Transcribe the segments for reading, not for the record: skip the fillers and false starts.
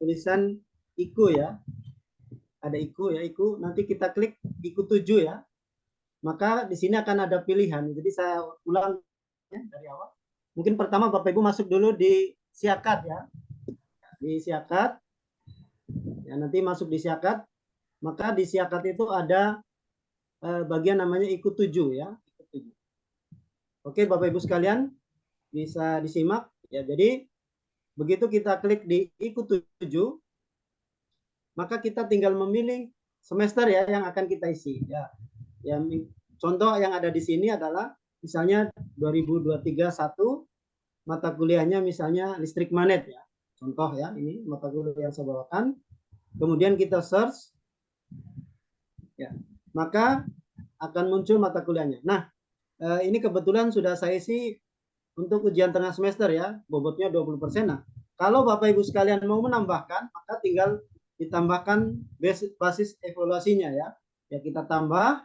tulisan IKU ya. Ada IKU ya, IKU. Nanti kita klik IKU 7 ya. Maka di sini akan ada pilihan. Jadi saya ulang ya, dari awal. Mungkin pertama Bapak Ibu masuk dulu di Siakat ya. Di Siakat. Ya, nanti masuk di Siakat. Maka di Siakat itu ada bagian namanya IKU 7 ya. IKU 7. Oke, Bapak Ibu sekalian, bisa disimak ya. Jadi begitu kita klik di IKU 7, maka kita tinggal memilih semester ya yang akan kita isi ya. Yang contoh yang ada di sini adalah misalnya 2023-1 mata kuliahnya misalnya listrik magnet ya. Contoh ya, ini mata kuliah yang saya bawakan. Kemudian kita search ya. Maka akan muncul mata kuliahnya. Nah, ini kebetulan sudah saya isi untuk ujian tengah semester ya, bobotnya 20%. Nah, kalau Bapak Ibu sekalian mau menambahkan, maka tinggal ditambahkan basis evaluasinya ya. Ya kita tambah.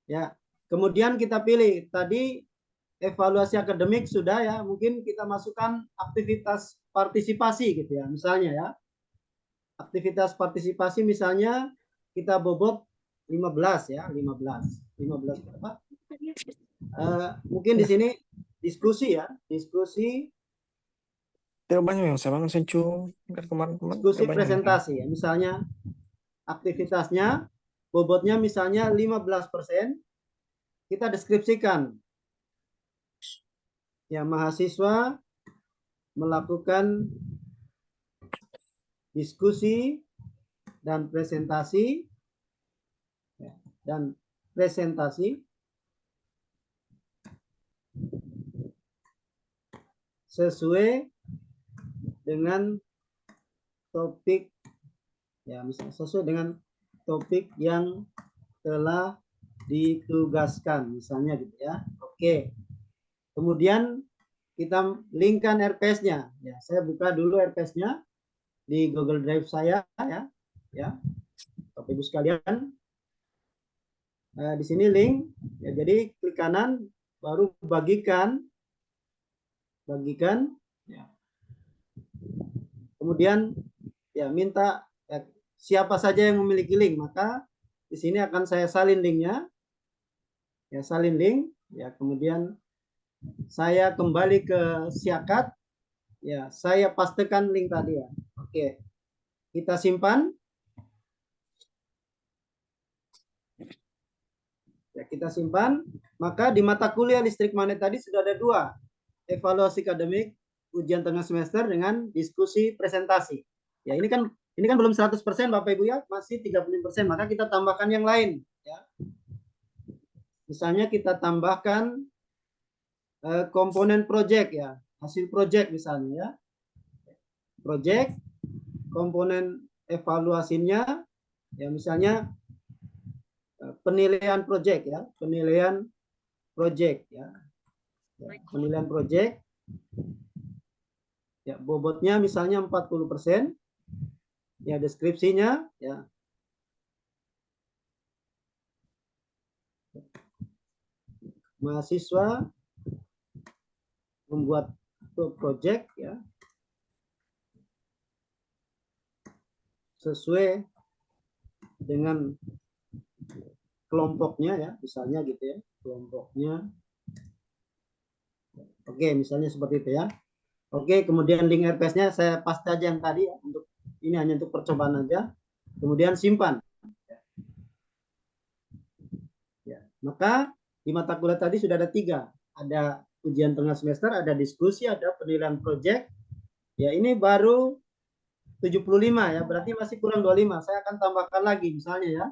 Ya. Kemudian kita pilih tadi evaluasi akademik sudah ya, mungkin kita masukkan aktivitas partisipasi gitu ya. Misalnya ya. Aktivitas partisipasi misalnya kita bobot 15 ya, 15 berapa? Mungkin di sini diskusi ya, diskusi banyak yang sama kan kemarin diskusi presentasi ya. Misalnya aktivitasnya bobotnya misalnya 15%, kita deskripsikan ya, mahasiswa melakukan diskusi dan presentasi ya, sesuai dengan topik ya, misalnya sesuai dengan topik yang telah ditugaskan misalnya gitu ya. Oke. Kemudian kita linkkan RPS-nya. Ya, saya buka dulu RPS-nya di Google Drive saya ya. Ya. Bapak Ibu sekalian. Di sini link ya, jadi klik kanan baru bagikan ya. Kemudian ya minta ya, siapa saja yang memiliki link, maka di sini akan saya salin linknya ya, salin link ya. Kemudian saya kembali ke Siakat ya, saya pastekan link tadi ya. Oke, kita simpan ya, kita simpan. Maka di mata kuliah listrik magnet tadi sudah ada 2, evaluasi akademik ujian tengah semester dengan diskusi presentasi. Ya, ini kan belum 100% Bapak Ibu ya, masih 35%, maka kita tambahkan yang lain ya. Misalnya kita tambahkan komponen project ya, hasil project misalnya ya. Project, komponen evaluasinya ya, misalnya penilaian project ya, penilaian project ya. Penilaian project ya, bobotnya misalnya 40%. Ya, deskripsinya ya. Mahasiswa membuat project ya sesuai dengan kelompoknya ya, misalnya gitu ya, kelompoknya. Oke, misalnya seperti itu ya. Oke, kemudian link RPS-nya saya paste aja yang tadi ya, untuk ini hanya untuk percobaan aja. Kemudian simpan. Ya, maka di mata kuliah tadi sudah ada 3. Ada ujian tengah semester, ada diskusi, ada penilaian project. Ya, ini baru 75 ya, berarti masih kurang 25. Saya akan tambahkan lagi misalnya ya.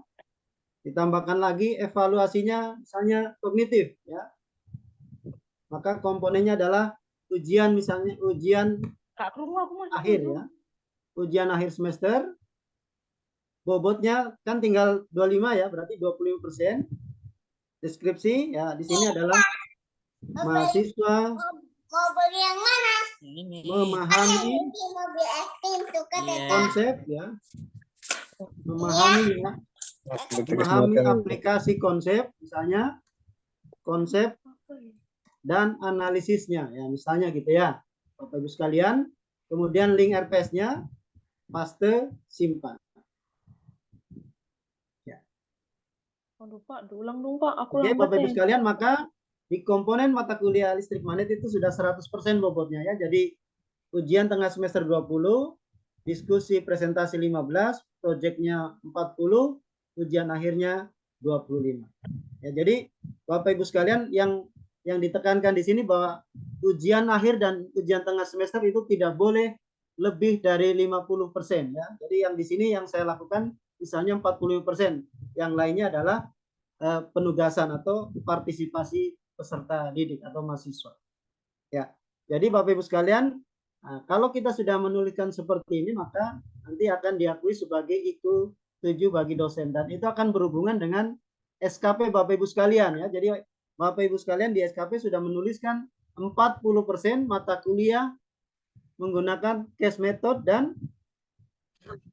Ditambahkan lagi evaluasinya misalnya kognitif ya. Maka komponennya adalah ujian, misalnya ujian akhir ya. Ujian akhir semester. Bobotnya kan tinggal 25 ya, berarti 25%. Deskripsi ya, di sini adalah mahasiswa mobil yang mana? Memahami konsep ya. Memahami ya. Memahami aplikasi konsep, misalnya konsep dan analisisnya ya, misalnya gitu ya. Bapak Ibu sekalian, kemudian link RPS-nya, paste, simpan. Aduh Pak, diulang dong Pak, aku Oke, lambat Bapak Ibu nih. sekalian, maka di komponen mata kuliah listrik magnet itu sudah 100% bobotnya ya. Jadi ujian tengah semester 20, diskusi presentasi 15, proyeknya 40, ujian akhirnya 25. Ya, jadi Bapak Ibu sekalian yang ditekankan di sini bahwa ujian akhir dan ujian tengah semester itu tidak boleh lebih dari 50% ya. Jadi yang di sini yang saya lakukan misalnya 45%, yang lainnya adalah penugasan atau partisipasi peserta didik atau mahasiswa. Ya. Jadi Bapak Ibu sekalian, kalau kita sudah menuliskan seperti ini maka nanti akan diakui sebagai IQ 7 bagi dosen dan itu akan berhubungan dengan SKP Bapak Ibu sekalian ya. Jadi Bapak Ibu sekalian di SKP sudah menuliskan 40% mata kuliah menggunakan case method dan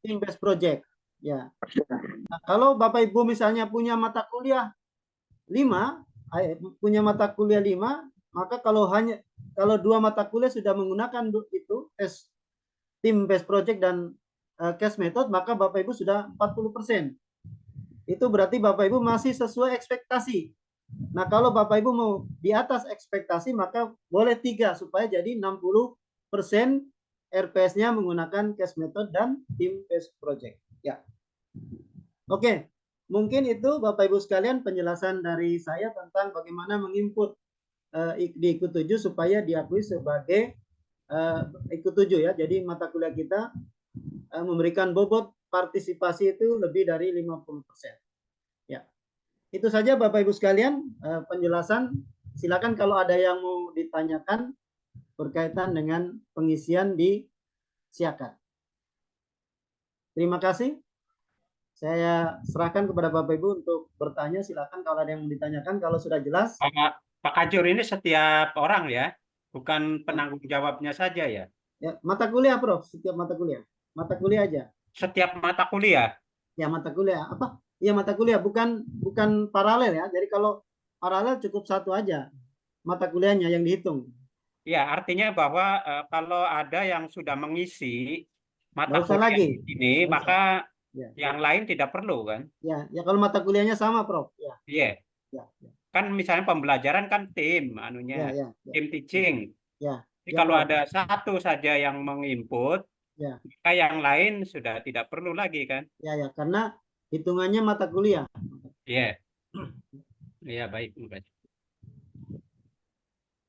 team based project. Ya. Nah, kalau Bapak Ibu misalnya punya mata kuliah 5, maka kalau 2 mata kuliah sudah menggunakan itu team based project dan case method, maka Bapak Ibu sudah 40%. Itu berarti Bapak Ibu masih sesuai ekspektasi. Nah, kalau Bapak Ibu mau di atas ekspektasi, maka boleh 3 supaya jadi 60% RPS-nya menggunakan case method dan team based project. Ya. Oke. Mungkin itu Bapak Ibu sekalian penjelasan dari saya tentang bagaimana menginput di IQ 7 supaya diakui sebagai IQ 7 ya. Jadi mata kuliah kita memberikan bobot partisipasi itu lebih dari 50%. Ya. Itu saja Bapak Ibu sekalian penjelasan. Silakan kalau ada yang mau ditanyakan berkaitan dengan pengisian di Siakat. Terima kasih. Saya serahkan kepada Bapak Ibu untuk bertanya. Silakan kalau ada yang mau ditanyakan. Kalau sudah jelas. Pak Kajur ini setiap orang ya, bukan penanggung jawabnya saja ya. Ya, mata kuliah, Prof. Setiap mata kuliah. Mata kuliah aja. Setiap mata kuliah. Ya, mata kuliah. Apa? Iya, mata kuliah. Bukan paralel ya. Jadi kalau paralel cukup satu aja mata kuliahnya yang dihitung. Ya, artinya bahwa kalau ada yang sudah mengisi mata Nggak usah kuliah lagi. di sini, Nggak usah. maka Ya. yang lain tidak perlu kan? Ya kalau mata kuliahnya sama, Prof. Ya. Iya. Ya. Kan misalnya pembelajaran kan tim anunya, Ya. tim teaching. Ya. Jadi Ya, kalau Prof. ada satu saja yang menginput, Ya. maka yang lain sudah tidak perlu lagi kan? Ya, karena hitungannya mata kuliah. Iya. Iya, baik.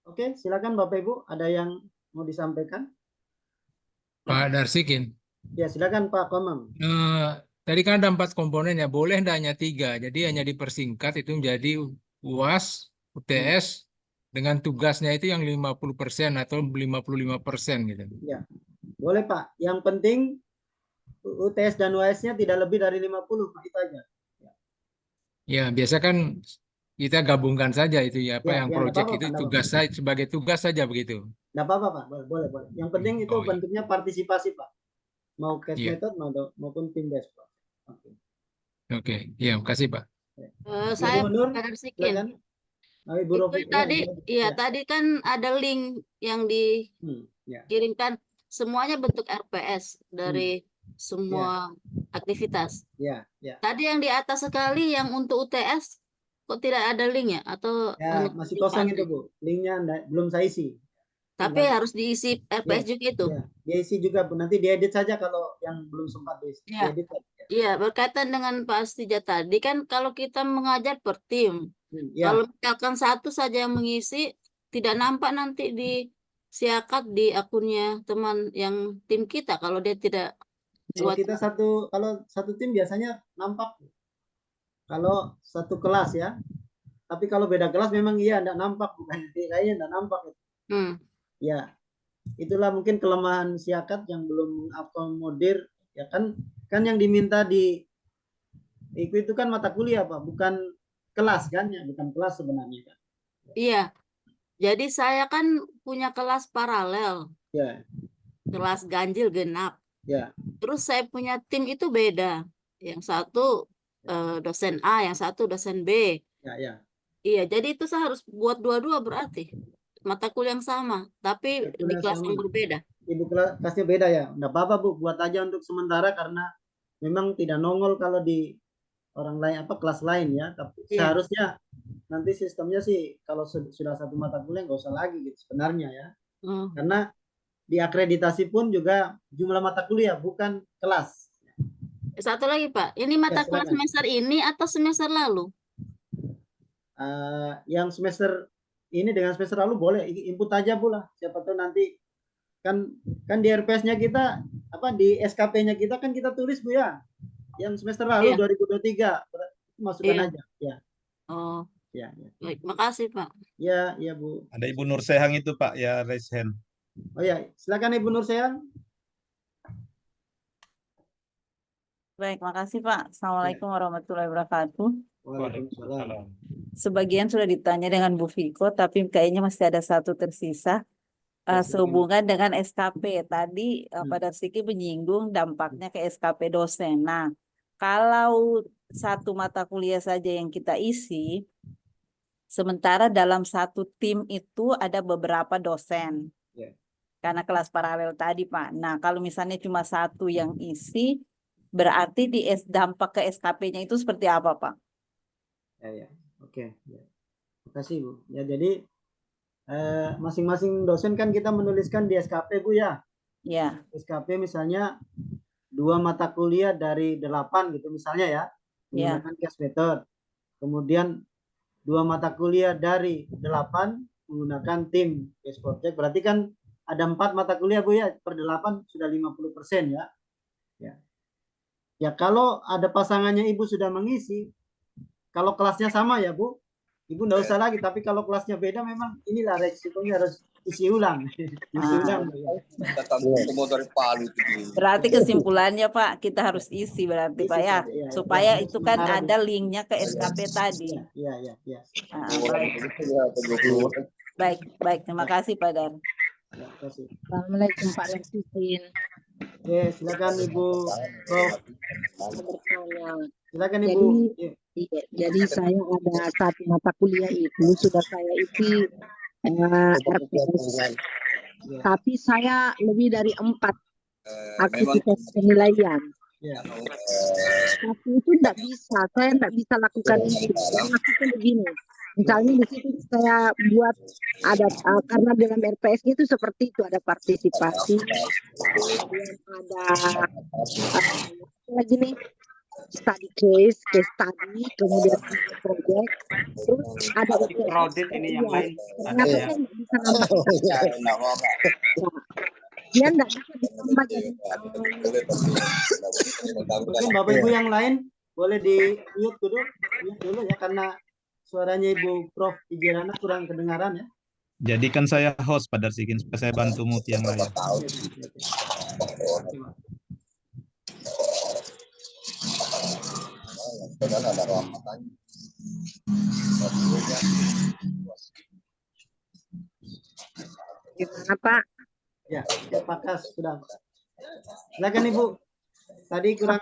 Oke, silakan Bapak Ibu, ada yang mau disampaikan? Pak Darsikin, Ya, silakan Pak Komang. tadi kan ada 4 komponen ya, boleh enggak hanya 3, jadi hanya dipersingkat itu menjadi UAS, UTS, dengan tugasnya itu yang 50% atau 55% gitu. Ya, boleh Pak. Yang penting UTS dan UAS-nya tidak lebih dari 50, Pak. Itu aja. Ya, biasa kan kita gabungkan saja itu ya, apa Ya, yang nggak proyek apa-apa, itu Pak, nggak tugas apa-apa. saja sebagai tugas saja begitu. Nggak apa-apa, Pak. Boleh. Yang penting itu Oh, iya. bentuknya partisipasi, Pak. Mau case Iya. method maupun team based, Pak. Oke. Oke, iya, makasih Pak. Saya Ibu Nur, Darsikin. silakan. Ibu Itu Rofi, tadi, Ibu Rofi. ya tadi kan ada link yang Ya. dikirimkan, semuanya bentuk RPS dari semua aktivitas. Ya. Tadi yang di atas sekali yang untuk UTS kok tidak ada linknya atau Ya, hanya masih link kosong aja? itu, Bu. Linknya belum saya isi. Tapi harus diisi RPS juga itu. Ya, dia isi juga, Bu. Nanti diedit saja kalau yang belum sempat diisi. Ya. Diedit saja. Iya, berkaitan dengan Pak Astija tadi kan kalau kita mengajar per tim, Ya. kalau misalkan satu saja yang mengisi, tidak nampak nanti di Siakat di akunnya teman yang tim kita kalau dia tidak Kalau buat. kita kalau satu tim biasanya nampak. Kalau satu kelas ya. Tapi kalau beda kelas memang iya enggak nampak, bukan kayaknya enggak nampak. Ya. Itulah mungkin kelemahan Siakat yang belum mengakomodir ya kan yang diminta di itu kan mata kuliah, Pak, bukan kelas kan ya, bukan kelas sebenarnya kan. Iya. Jadi saya kan punya kelas paralel. Ya. Kelas ganjil genap. Ya. Terus saya punya tim itu beda. Yang satu dosen A, yang satu dosen B. Ya. Iya, jadi itu saya harus buat dua-dua berarti. Mata kuliah yang sama, tapi di kelas yang berbeda. ibu kelasnya beda ya. Nggak apa-apa Bu, buat aja untuk sementara karena memang tidak nongol kalau di orang lain kelas lain ya. Tapi Iya. seharusnya nanti sistemnya sih kalau sudah satu mata kuliah nggak usah lagi gitu sebenarnya ya. Oh, Karena di akreditasi pun juga jumlah mata kuliah bukan kelas. satu lagi Pak, ini mata kuliah silakan. semester ini atau semester lalu? Yang semester ini dengan semester lalu boleh input aja Bu lah. Siapa tahu nanti kan di RPS-nya kita di SKP-nya kita kan kita tulis Bu ya. Yang semester lalu Iya. 2023 masukkan Iya. aja ya. Oh, Ya, baik, makasih Pak. ya, ya Bu. Ada Ibu Nur Sehang itu Pak, ya raise hand. Oh ya, silakan Ibu Nur Sehang. Baik, makasih Pak. Assalamualaikum warahmatullahi wabarakatuh. Waalaikumsalam. Sebagian sudah ditanya dengan Bu Viko, tapi kayaknya masih ada satu tersisa. Sehubungan dengan SKP. Tadi Pak Darsiki menyinggung dampaknya ke SKP dosen. Nah, kalau satu mata kuliah saja yang kita isi, sementara dalam satu tim itu ada beberapa dosen. Ya. Karena kelas paralel tadi Pak. Nah, kalau misalnya cuma satu yang isi, berarti dampak ke SKP-nya itu seperti apa Pak? Ya. Oke. Ya. Terima kasih Bu. Ya, jadi masing-masing dosen kan kita menuliskan di SKP Bu ya. Ya. SKP misalnya 2 mata kuliah dari 8 gitu misalnya ya. Menggunakan case method. Kemudian 2 mata kuliah dari 8 menggunakan tim case project. Berarti kan ada 4 mata kuliah Bu ya, per 8 sudah 50% ya. Ya kalau ada pasangannya Ibu sudah mengisi, kalau kelasnya sama ya Bu, Ibu nggak usah lagi. Tapi kalau kelasnya beda, memang inilah resikonya harus isi ulang. Isi ulang. Berarti kesimpulannya Pak, kita harus isi berarti Pak ya, supaya itu kan ada linknya ke SKP tadi. Iya. Baik. Terima kasih Pak Dar. Terima kasih. Assalamualaikum Pak Darsiki. Oke, silakan Ibu Prof. Silakan Ibu. Jadi saya ada satu mata kuliah itu sudah saya isi RPS. Tapi saya lebih dari 4 aktivitas penilaian. Tapi itu saya tidak bisa lakukan itu. Saya lakukan begini. Misalnya di situ saya buat ada karena dalam RPS itu seperti itu, ada partisipasi, kemudian ada lagi nih study case study, kemudian project, terus ada Crowded ini yang lain. Ternyata saya nggak bisa nambah. Dia nggak bisa ditambah jadi Mungkin Bapak Ibu yang lain boleh di mute dulu ya, karena suaranya Ibu Prof. Ijirana kurang kedengaran ya. Jadikan saya host Pak Darsikin supaya saya bantu mute yang lain. gimana Pak? Ya, Pak Kas sudah. Silakan Ibu. Tadi kurang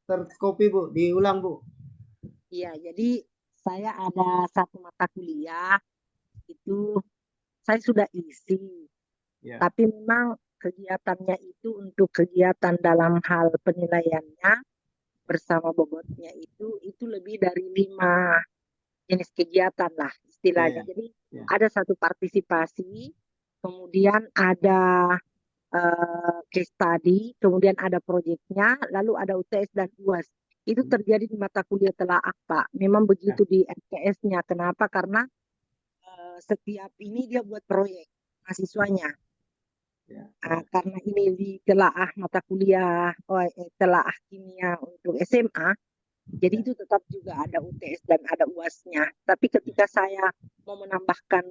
tercopy Bu, diulang Bu. Iya, jadi saya ada satu mata kuliah itu saya sudah isi, tapi memang kegiatannya itu untuk kegiatan dalam hal penilaiannya bersama bobotnya itu lebih dari 5 jenis kegiatan lah istilahnya. Jadi ada satu partisipasi, kemudian ada case study, kemudian ada proyeknya, lalu ada UTS dan UAS. Itu terjadi di mata kuliah telaah Pak. Memang begitu di RPS-nya. Kenapa? Karena setiap ini dia buat proyek mahasiswanya. Karena ini di telaah mata kuliah telaah kimia untuk SMA, jadi itu tetap juga ada UTS dan ada UAS-nya. Tapi ketika saya mau menambahkan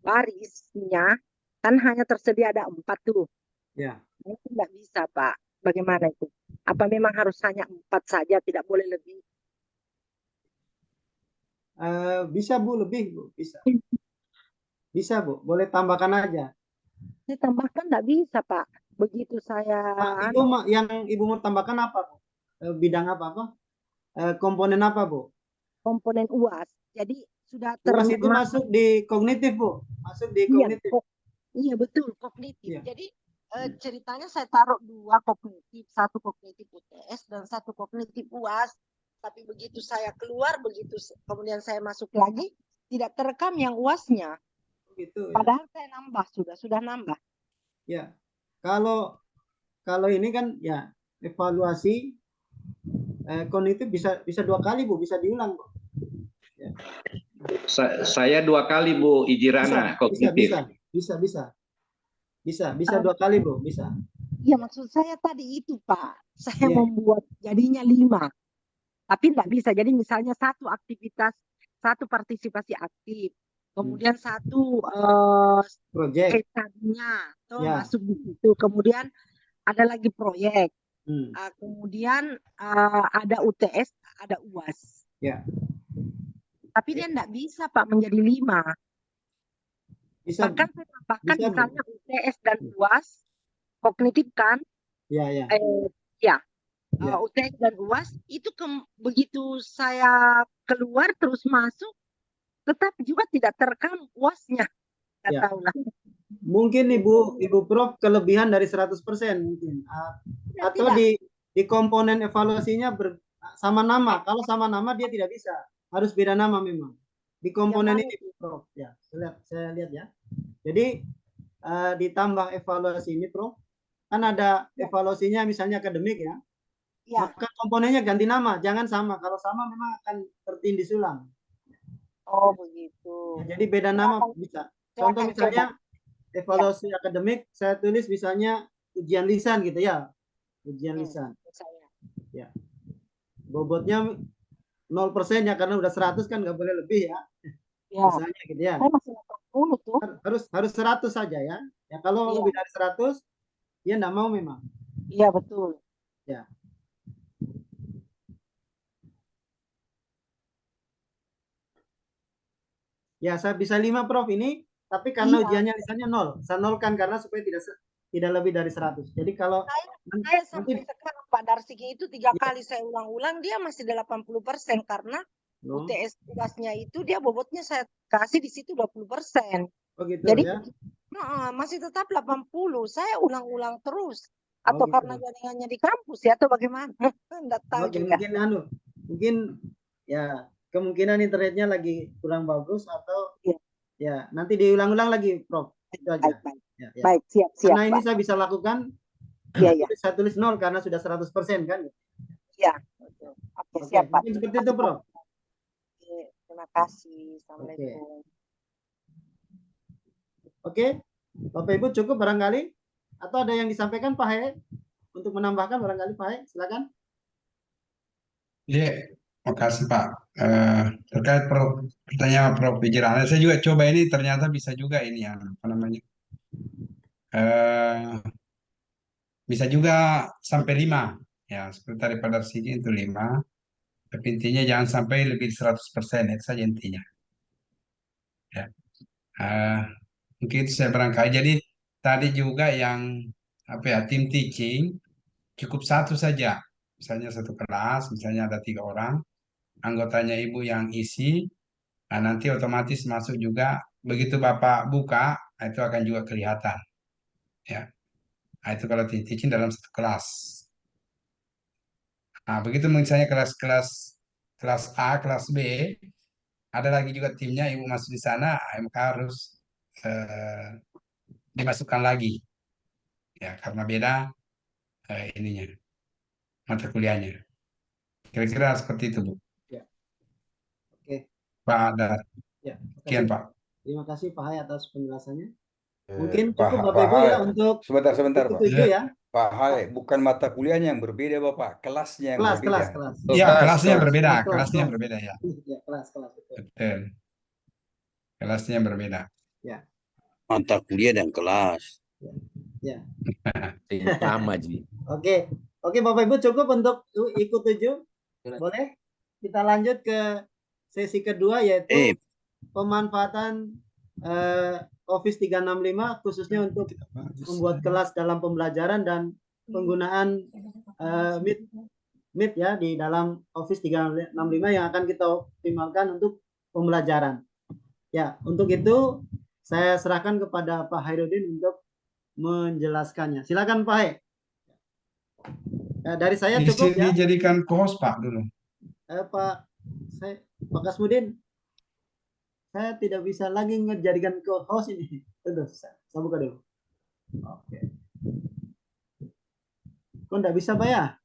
barisnya, kan hanya tersedia ada 4 tuh. Itu tidak bisa Pak. Bagaimana itu? Apa memang harus hanya 4 saja, tidak boleh lebih? Bisa Bu, lebih Bu, bisa. Bisa Bu, boleh tambahkan aja. Saya tambahkan tidak bisa Pak. Begitu saya. Ibu yang Ibu mau tambahkan apa Bu? Bidang apa? Komponen apa Bu? Komponen UAS. Jadi sudah UAS itu masuk di kognitif Bu, masuk di kognitif. Iya betul, kognitif. Jadi ceritanya saya taruh 2 kognitif, 1 kognitif UTS dan 1 kognitif UAS. Tapi begitu saya keluar, kemudian saya masuk lagi, tidak terekam yang UASnya. Gitu ya. Padahal saya nambah, sudah nambah. Ya. Kalau ini kan ya evaluasi kognitif bisa 2 kali Bu, bisa diulang Bu. Ya. Saya 2 kali Bu Ijirana kognitif. Bisa 2 kali Bu, bisa. Iya, maksud saya tadi itu Pak, saya Iya. membuat jadinya 5. Tapi tidak bisa. Jadi misalnya 1 aktivitas, 1 partisipasi aktif, kemudian 1 Project. case study-nya Ya. masuk di situ. Kemudian ada lagi proyek. Hmm. Kemudian ada UTS, ada UAS. Ya. Tapi dia tidak bisa Pak menjadi 5. Bisa. Bahkan saya tambahkan bisa, Bu. misalnya UTS dan UAS, kognitif kan? Ya, ya. Ya. Ya. UTS dan UAS itu begitu saya keluar terus masuk, tetap juga tidak terekam UASnya. Nggak Ya. tahu lah. Mungkin Ibu Prof kelebihan dari 100% mungkin. Atau tidak. di komponen evaluasinya sama nama. Kalau sama nama dia tidak bisa. Harus beda nama memang. Di komponen ini Bu Prof. Ya, saya lihat ya. Jadi ditambah evaluasi ini Prof. Kan ada evaluasinya misalnya akademik ya. Ya. Maka komponennya ganti nama, jangan sama. Kalau sama memang akan tertindih ulang. Oh begitu. Ya, jadi beda nama bisa. Contoh misalnya evaluasi akademik, saya tulis misalnya ujian lisan gitu ya. Ujian lisan. Ya. Bobotnya 0% ya, karena udah 100 kan nggak boleh lebih ya. Ya. Misalnya gitu ya. Saya masih 80 tuh. Harus 100 saja ya. Ya kalau lebih dari 100 dia nggak mau memang. Iya betul. Ya. Ya, saya bisa 5 Prof ini, tapi karena ujiannya lisannya 0. Saya nolkan karena supaya tidak lebih dari 100. Jadi kalau saya sampai sekarang Pak Darsiki itu 3 kali saya ulang-ulang dia masih 80% karena UTS tugasnya itu dia bobotnya saya kasih di situ 20%. Oh gitu. Jadi ya. Masih tetap 80. Saya ulang-ulang terus. Atau gitu. karena jaringannya di kampus ya atau bagaimana? Enggak tahu juga. Mungkin ya kemungkinan internetnya lagi kurang bagus atau ya nanti diulang-ulang lagi Prof. Itu aja. Ya. Baik, siap. Karena ini saya bisa lakukan. Saya tulis 0 karena sudah 100% kan. Iya, betul. Oke, siap Pak. Mungkin seperti itu Prof. Terima kasih. Assalamualaikum. Oke. Bapak Ibu cukup barangkali? Atau ada yang disampaikan Pak Hae? Untuk menambahkan barangkali Pak Hae, silakan. Iya, makasih Pak. Terkait pertanyaan Prof. Wijirana, saya juga coba ini ternyata bisa juga ini yang apa namanya, bisa juga sampai 5 ya, seperti daripada sini itu 5. Tapi intinya jangan sampai lebih 100%, itu saja intinya. Ya, mungkin saya barangkali. Jadi tadi juga yang apa ya, tim teaching cukup 1 saja. Misalnya 1 kelas, misalnya ada 3 orang. Anggotanya ibu yang isi, nah nanti otomatis masuk juga. Begitu Bapak buka, itu akan juga kelihatan. Ya, nah, itu kalau teaching dalam 1 kelas. Nah, begitu misalnya kelas A, kelas B, ada lagi juga timnya, ibu masuk di sana, maka harus dimasukkan lagi. Ya, karena beda ininya, mata kuliahnya. Kira-kira seperti itu, Bu. Ya. Oke. Pak Dar. Ya, Sekian, Pak. Terima kasih Pak Hai atas penjelasannya. Eh, Mungkin Pak, cukup Pak Bapak Ibu Hai, ya untuk sebentar, itu Pak. 7 ya. Pak Hai, bukan mata kuliahnya yang berbeda, Bapak, kelasnya yang berbeda. Kelas. Iya, kelasnya berbeda, Kelas. kelasnya berbeda ya. Ya, kelas. Betul. Kelasnya berbeda. Ya. Mata kuliah dan kelas. Ya. Sama, Ji. Oke, Bapak Ibu cukup untuk ikut 7. Boleh? Kita lanjut ke sesi kedua yaitu pemanfaatan Office 365 khususnya untuk membuat kelas dalam pembelajaran dan penggunaan Meet ya di dalam Office 365 yang akan kita optimalkan untuk pembelajaran. Ya, untuk itu saya serahkan kepada Pak Hairudin untuk menjelaskannya. Silakan Pak He. Dari saya Di cukup sini ya. jadikan co-host Pak dulu. Pak Kasmudin, saya tidak bisa lagi ngejadikan co-host ini. Tunggu, saya buka dulu. Oke. Kok enggak bisa Pak ya?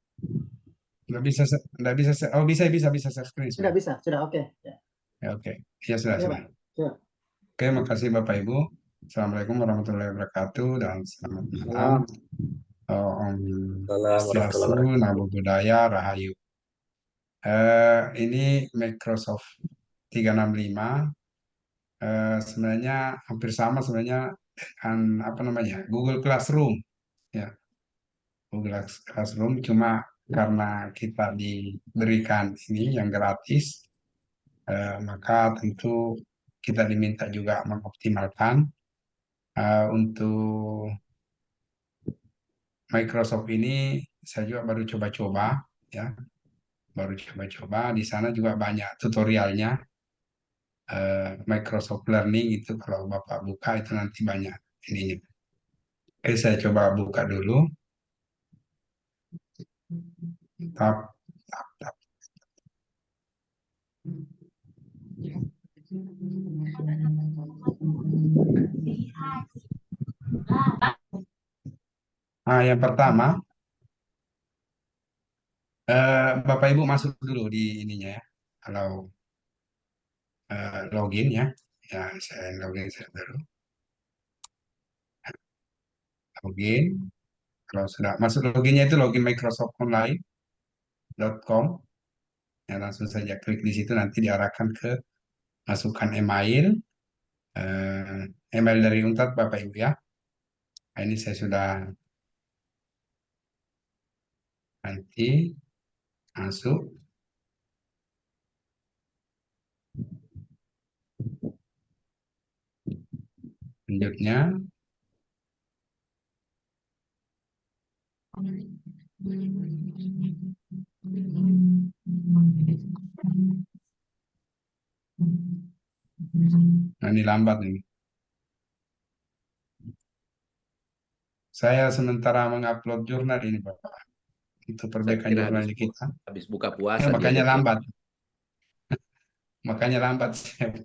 Nggak bisa, oh bisa share screen Sudah sudah. bisa, sudah oke. Ya. Ya, oke. Ya sudah, Oke, sudah. Pak. Sudah. Oke, makasih Bapak Ibu. Assalamualaikum warahmatullahi wabarakatuh dan selamat malam. Salam. Om Salam warahmatullahi Swastiastu, Namo Buddhaya, Rahayu. Ini Microsoft 365. Sebenarnya hampir sama sebenarnya dengan apa namanya Google Classroom, ya. Google Classroom cuma karena kita diberikan ini yang gratis, maka tentu kita diminta juga mengoptimalkan untuk Microsoft ini. Saya juga baru coba-coba, ya, baru coba-coba. Di sana juga banyak tutorialnya. Microsoft Learning itu kalau Bapak buka itu nanti banyak ininya. Oke, saya coba buka dulu. Tap, tap, tap. Nah, yang pertama, Bapak Ibu masuk dulu di ininya ya. Kalau login ya, ya saya login saya dulu. Login. Kalau sudah masuk loginnya itu login microsoftonline.com. Ya, langsung saja klik di situ nanti diarahkan ke masukkan email, email dari Unpad Bapak Ibu ya. Nah, ini saya sudah nanti masuk. Selanjutnya nah, ini lambat ini. Saya sementara mengupload jurnal ini Bapak. Itu Saya perbaikan kira jurnalnya kita. habis buka puasa dia Makanya deadlock. lambat. Makanya lambat saya.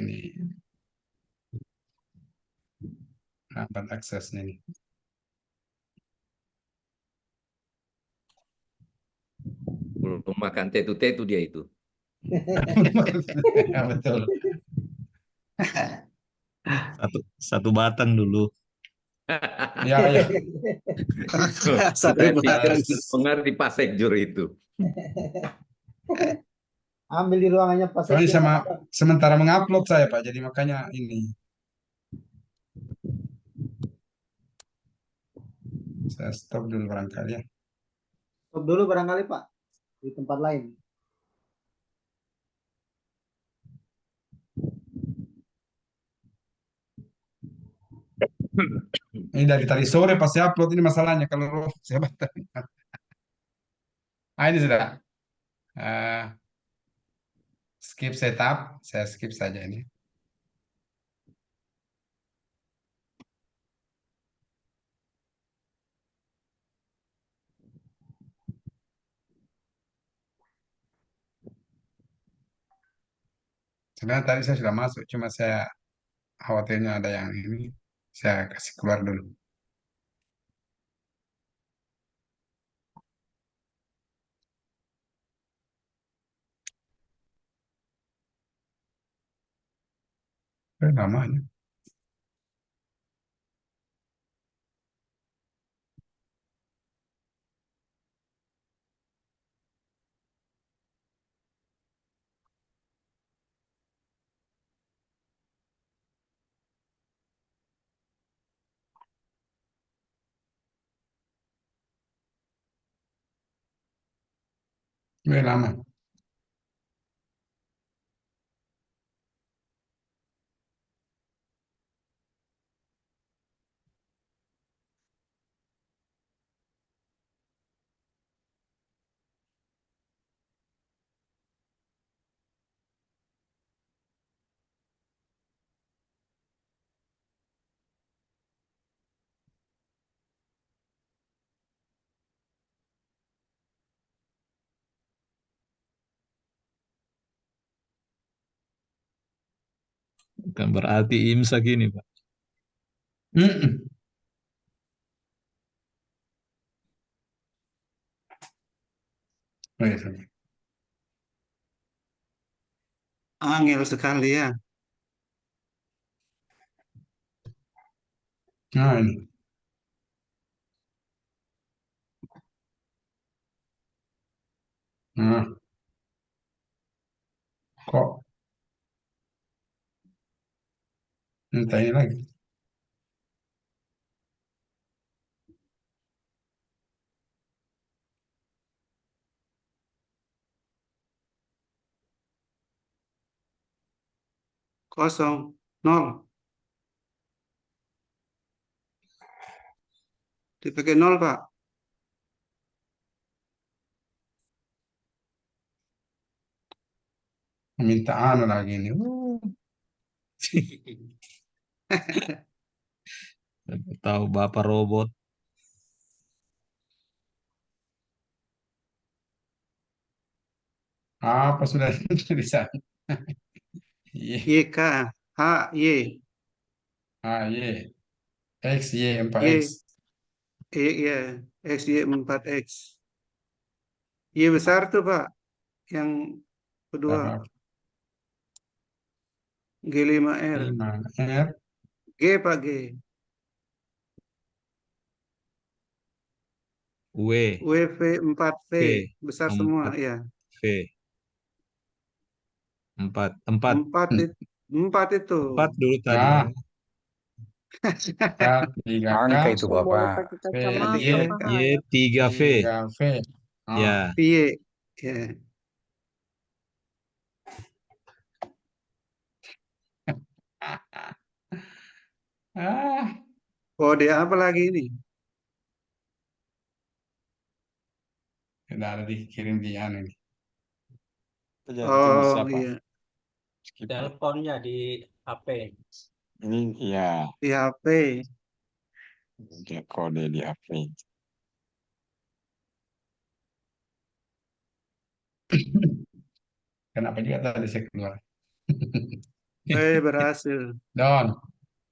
Ini lambat aksesnya nih. Belum makan tetu-tetu dia itu. Ya, betul. Satu batang dulu. Ya, ya. Sudah mengerti Pak Sekjur itu. Ambil di ruangannya Pak Soalnya Sekjen. sementara mengupload saya Pak, jadi makanya ini. Saya stop dulu barangkali ya. Stop dulu barangkali Pak di tempat lain. Ini dari tadi sore pas saya upload ini masalahnya kalau saya batal. Ah, ini sudah. Skip setup, saya skip saja ini. Sebenarnya tadi saya sudah masuk, cuma saya khawatirnya ada yang ini, saya kasih keluar dulu. Namanya. Lama. Bukan berarti imsak ini, Pak. Mm-mm. Oh, iya, sorry. Angel sekali ya. Nah, ini. Nah, kok minta ini lagi? Kosong. Nol. Dipakai nol, Pak. Minta anu lagi ini. Tahu Bapak robot. Apa sudah tulisan? YK. H, Y. Ah, Y. X, Y, 4X. Y. Ya. X, Y, 4X. Y besar tuh, Pak. Yang kedua. Berapa? G5R. 5R. G, Pak, G. W. WV 4V. V. Besar semua, 4 ya. V. 4. 4. 4 itu. 4 dulu tadi. Ah, Ya. 3K. Angka itu Bapak. Kita V, sama Y, sama Y 3V. 3V. Ah, Ya. Y. Ya. ah, Kode apa lagi ini? sudah ada dikirim di anu ini. Oh, iya. Teleponnya di HP. Ini ya, Di HP. dia kode di HP. Kenapa juga tadi saya keluar? Berhasil. Don.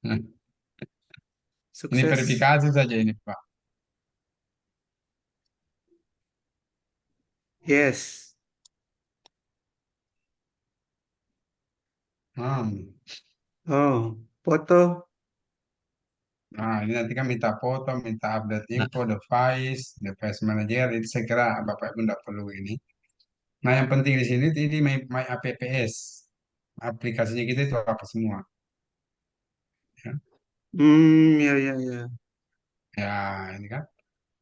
Ini Sukses. verifikasi saja ini, Pak. Yes. Oh, foto. Nah, ini nanti kan minta foto, minta update info, device manager, itu saya kira Bapak Ibu tidak perlu ini. Nah, yang penting di sini ini my apps. Aplikasinya kita itu apa semua. Ya, Ya, ya, ya. ya ini kan.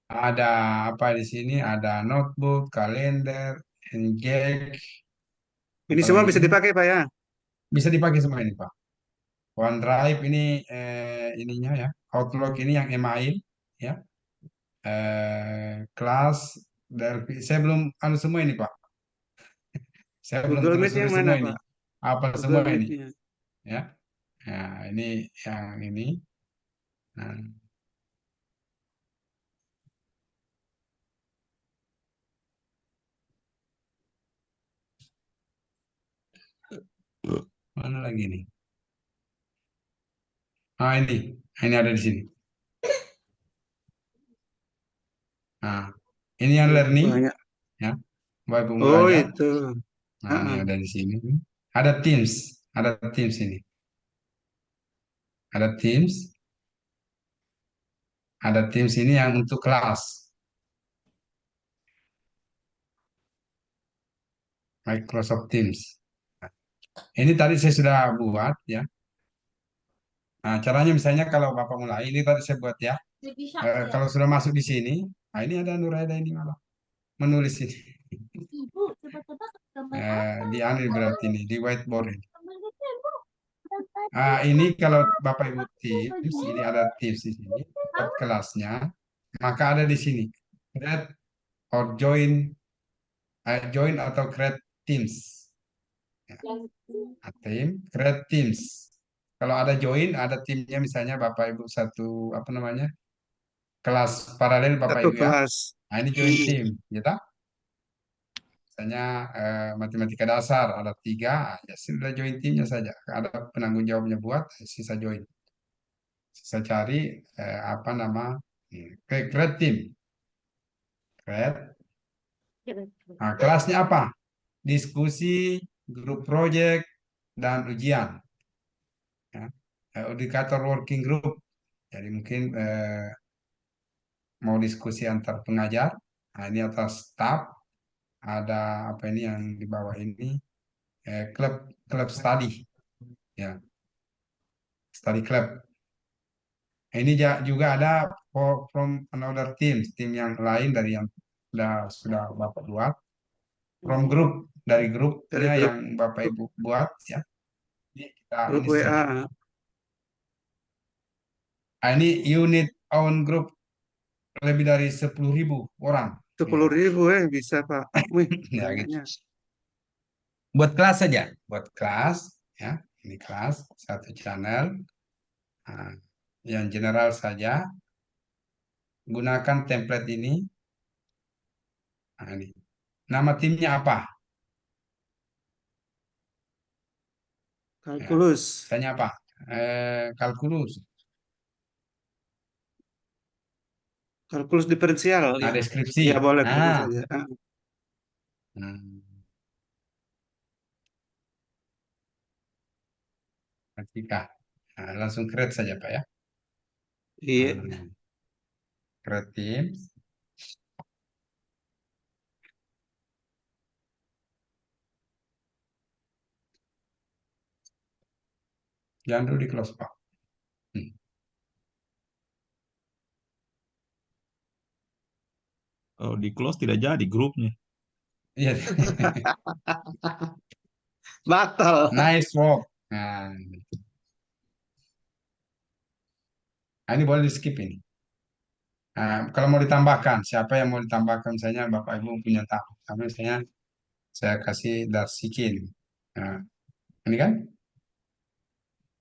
Ada apa di sini? Ada notebook, kalender, engage. Ini semua Apalagi bisa ini? dipakai, Pak, ya? Bisa dipakai semua ini, Pak. OneDrive ini ininya ya. Outlook ini yang email ya. Kelas dari saya belum anu semua ini, Pak. Saya belum Google Meet telusuri yang semua mana, ini. Pak? Apa semua Google ini? Meet-nya. Ya. Nah, ini yang ini. Nah, mana lagi nih? Ah, ini ada di sini. Nah, ini yang learning Banyak. ya. Bapak Ibu Oh, belajar. itu. Nah, ini ada di sini. Ada Teams ini. Ada Teams ini yang untuk kelas. Microsoft Teams. Ini tadi saya sudah buat ya. Nah, caranya misalnya kalau Bapak mulai, ini tadi saya buat ya. Kalau sudah masuk di sini, nah ini ada Nuraida ini malah menulis ini. Di anu berarti ini, di whiteboard ini. Ini kalau Bapak Ibu Teams, ini ada Teams di sini, buat kelasnya, maka ada di sini, create or join atau create Teams. Create Teams. Kalau ada join, ada timnya misalnya Bapak Ibu satu apa namanya kelas paralel Bapak Satu Ibu ya. kelas. Nah ini join team, gitu. Misalnya matematika dasar ada 3, ya sudah join timnya saja. Ada penanggung jawabnya buat, sisa join. Sisa cari apa nama create team. Create. Nah, kelasnya apa? Diskusi, grup project, dan ujian. Ya. Indikator working group. Jadi mungkin mau diskusi antar pengajar. Nah, ini atas staff. Ada apa ini yang di bawah ini? Klub study. Ya, study club. Ini juga ada from another team, tim yang lain dari yang sudah Bapak buat. From group, dari grupnya Dari grup. yang Bapak Ibu buat ya. Ini kita Grup isi. WA. Nah, ini unit own group lebih dari 10.000 orang. 10.000 bisa Pak. Wih, Ya, gitu. banyaknya. Buat kelas saja, buat kelas ya. Ini kelas satu channel. Nah, yang general saja. Gunakan template ini. Nah, ini. Nama timnya apa? Kalkulus. Ya, tanya apa? Kalkulus. Kalkulus diferensial. Nah, Ya. deskripsi. Ya boleh Nah. kalkulus saja. Matematika. Nah, langsung create saja Pak ya. Iya. Create team. Jangan dulu di close Pak. Oh, di close tidak jadi grupnya. Iya. Batal. Nice work. Nah, ini boleh di skip ini. Nah, kalau mau ditambahkan, siapa yang mau ditambahkan misalnya Bapak Ibu punya tamu. Tapi misalnya saya kasih Darsikin. Nah, ini kan?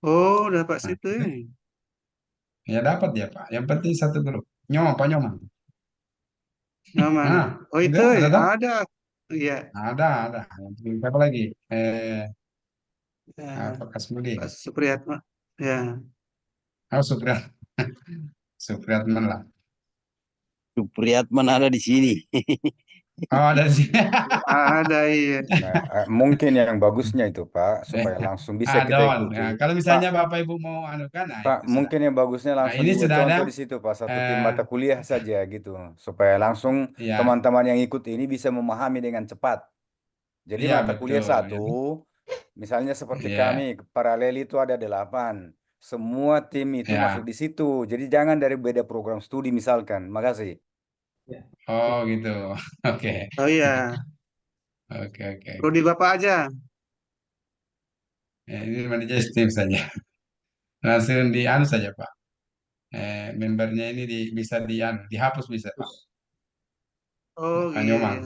Oh, dapat Nah, situ ya. ya dapat ya Pak. Yang penting satu grup. Nyom apa nyoman? Nyaman. Nah, Oh itu enggak, ada toh? ada. Iya. Ada. Yang penting siapa lagi? Pak Kasmudin. Pak Supriyatma. Ya. Oh, Supriyatman lah. Supriyatman ada di sini. Oh, ada di sini. Ada iya. Nah, mungkin yang bagusnya itu Pak, supaya langsung bisa kita Add-on. ikuti. Nah, kalau misalnya Bapak Ibu mau anukan, nah Pak, itu sudah. mungkin yang bagusnya Nah, langsung ini dibuat sudah ada. contoh di situ Pak, satu tim mata kuliah saja gitu, supaya langsung Ya, teman-teman yang ikut ini bisa memahami dengan cepat. Jadi iya mata kuliah betul. satu, misalnya seperti Iya, kami, paralel itu ada 8. Semua tim itu ya. masuk di situ. Jadi jangan dari beda program studi misalkan. Makasih. Oh gitu. Oke. Oh iya. Oke. Prodi Bapak aja. Ya, ini manajer tim saja. Langsung di anu saja Pak. Membernya ini bisa dihapus bisa Pak. Oh Pak iya. Nyoman.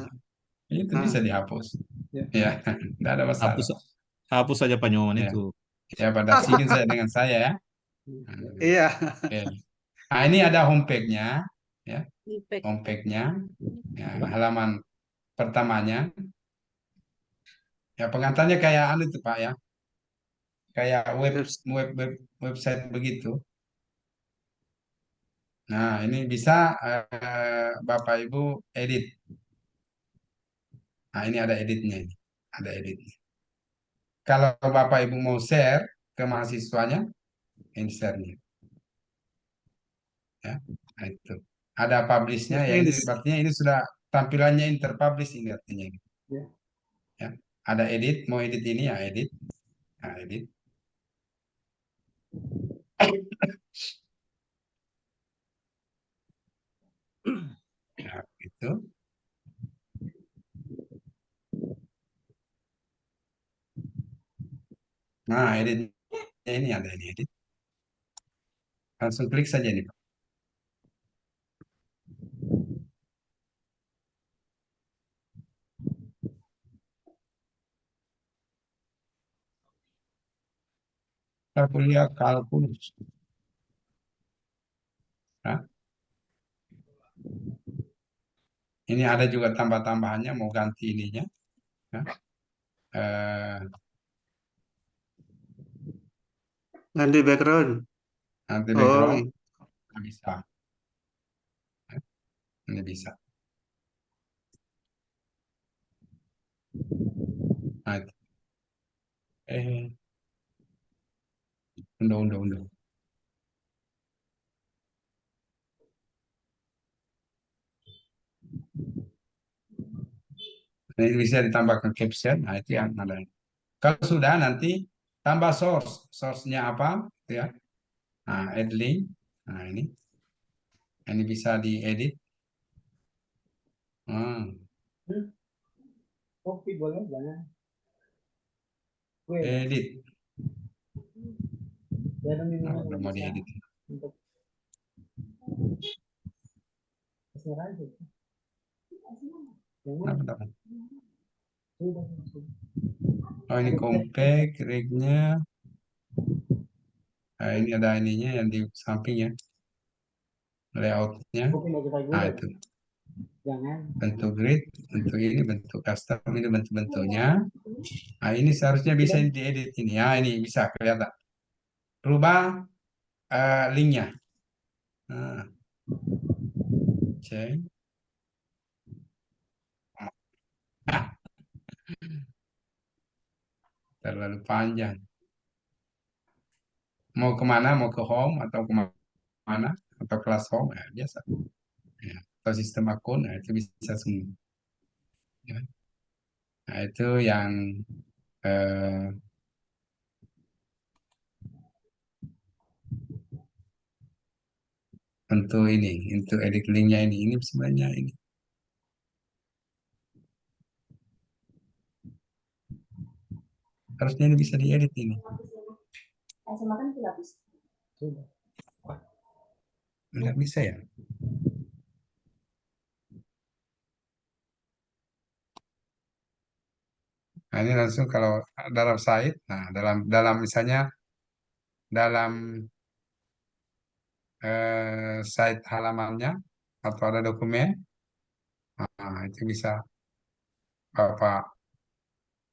Iya. Itu bisa dihapus. Ya, tidak ada masalah. Hapus saja Panyoman Ya. itu. Ya, pada sikin saya dengan saya ya. Iya. Oke. Nah, ini ada homepage-nya, ya. Homepage-nya, ya, halaman pertamanya. Ya, pengantarnya kayak anu itu Pak ya. Kayak website begitu. Nah, ini bisa Bapak Ibu edit. Nah, ini ada editnya ini. Ada editnya. Kalau Bapak Ibu mau share ke mahasiswanya, ini share-nya. Ya, nah itu. Ada publish-nya ya, ini artinya ini sudah tampilannya ini terpublish ini artinya. Ya. Ada edit, mau edit ini ya edit. Nah, edit. Nah, itu. Nah, editnya ini ada ini edit. Langsung klik saja nih Pak. Kita kuliah kalkulus. Nah. Ini ada juga tambah-tambahannya, mau ganti ininya. Ya. Ganti background. Nanti Oh, background bisa. Ini bisa. Nah, itu. Unduh. Ini bisa ditambahkan caption. Nah, itu yang ada. Kalau sudah nanti tambah source-nya apa, gitu ya. Nah, add link. Nah, ini bisa diedit. Kopi boleh jangan. Edit. Jangan Nah, minuman udah yang mau bisa diedit. untuk keseran itu. Jangan. Nah, bentar. Sudah. Oh, ini compact, rig-nya. Nah, ini ada ininya yang di sampingnya. Layout-nya. Nah, itu. Jangan. Bentuk grid, bentuk ini, bentuk custom, ini bentuk-bentuknya. Nah, ini seharusnya bisa diedit ini. Ya, ini bisa kelihatan. Rubah linknya. Nah, cek. Terlalu panjang. Mau kemana? Mau ke home atau kemana? Atau kelas home? Ya, biasa. Ya. Atau sistem akun, nah, itu bisa semua. Ya. Nah, itu yang untuk ini, untuk edit linknya ini sebenarnya ini. Harusnya ini bisa diedit ini. Nggak bisa ya? Nah, ini langsung kalau dalam site, nah dalam misalnya dalam site halamannya atau ada dokumen, nah, itu bisa Bapak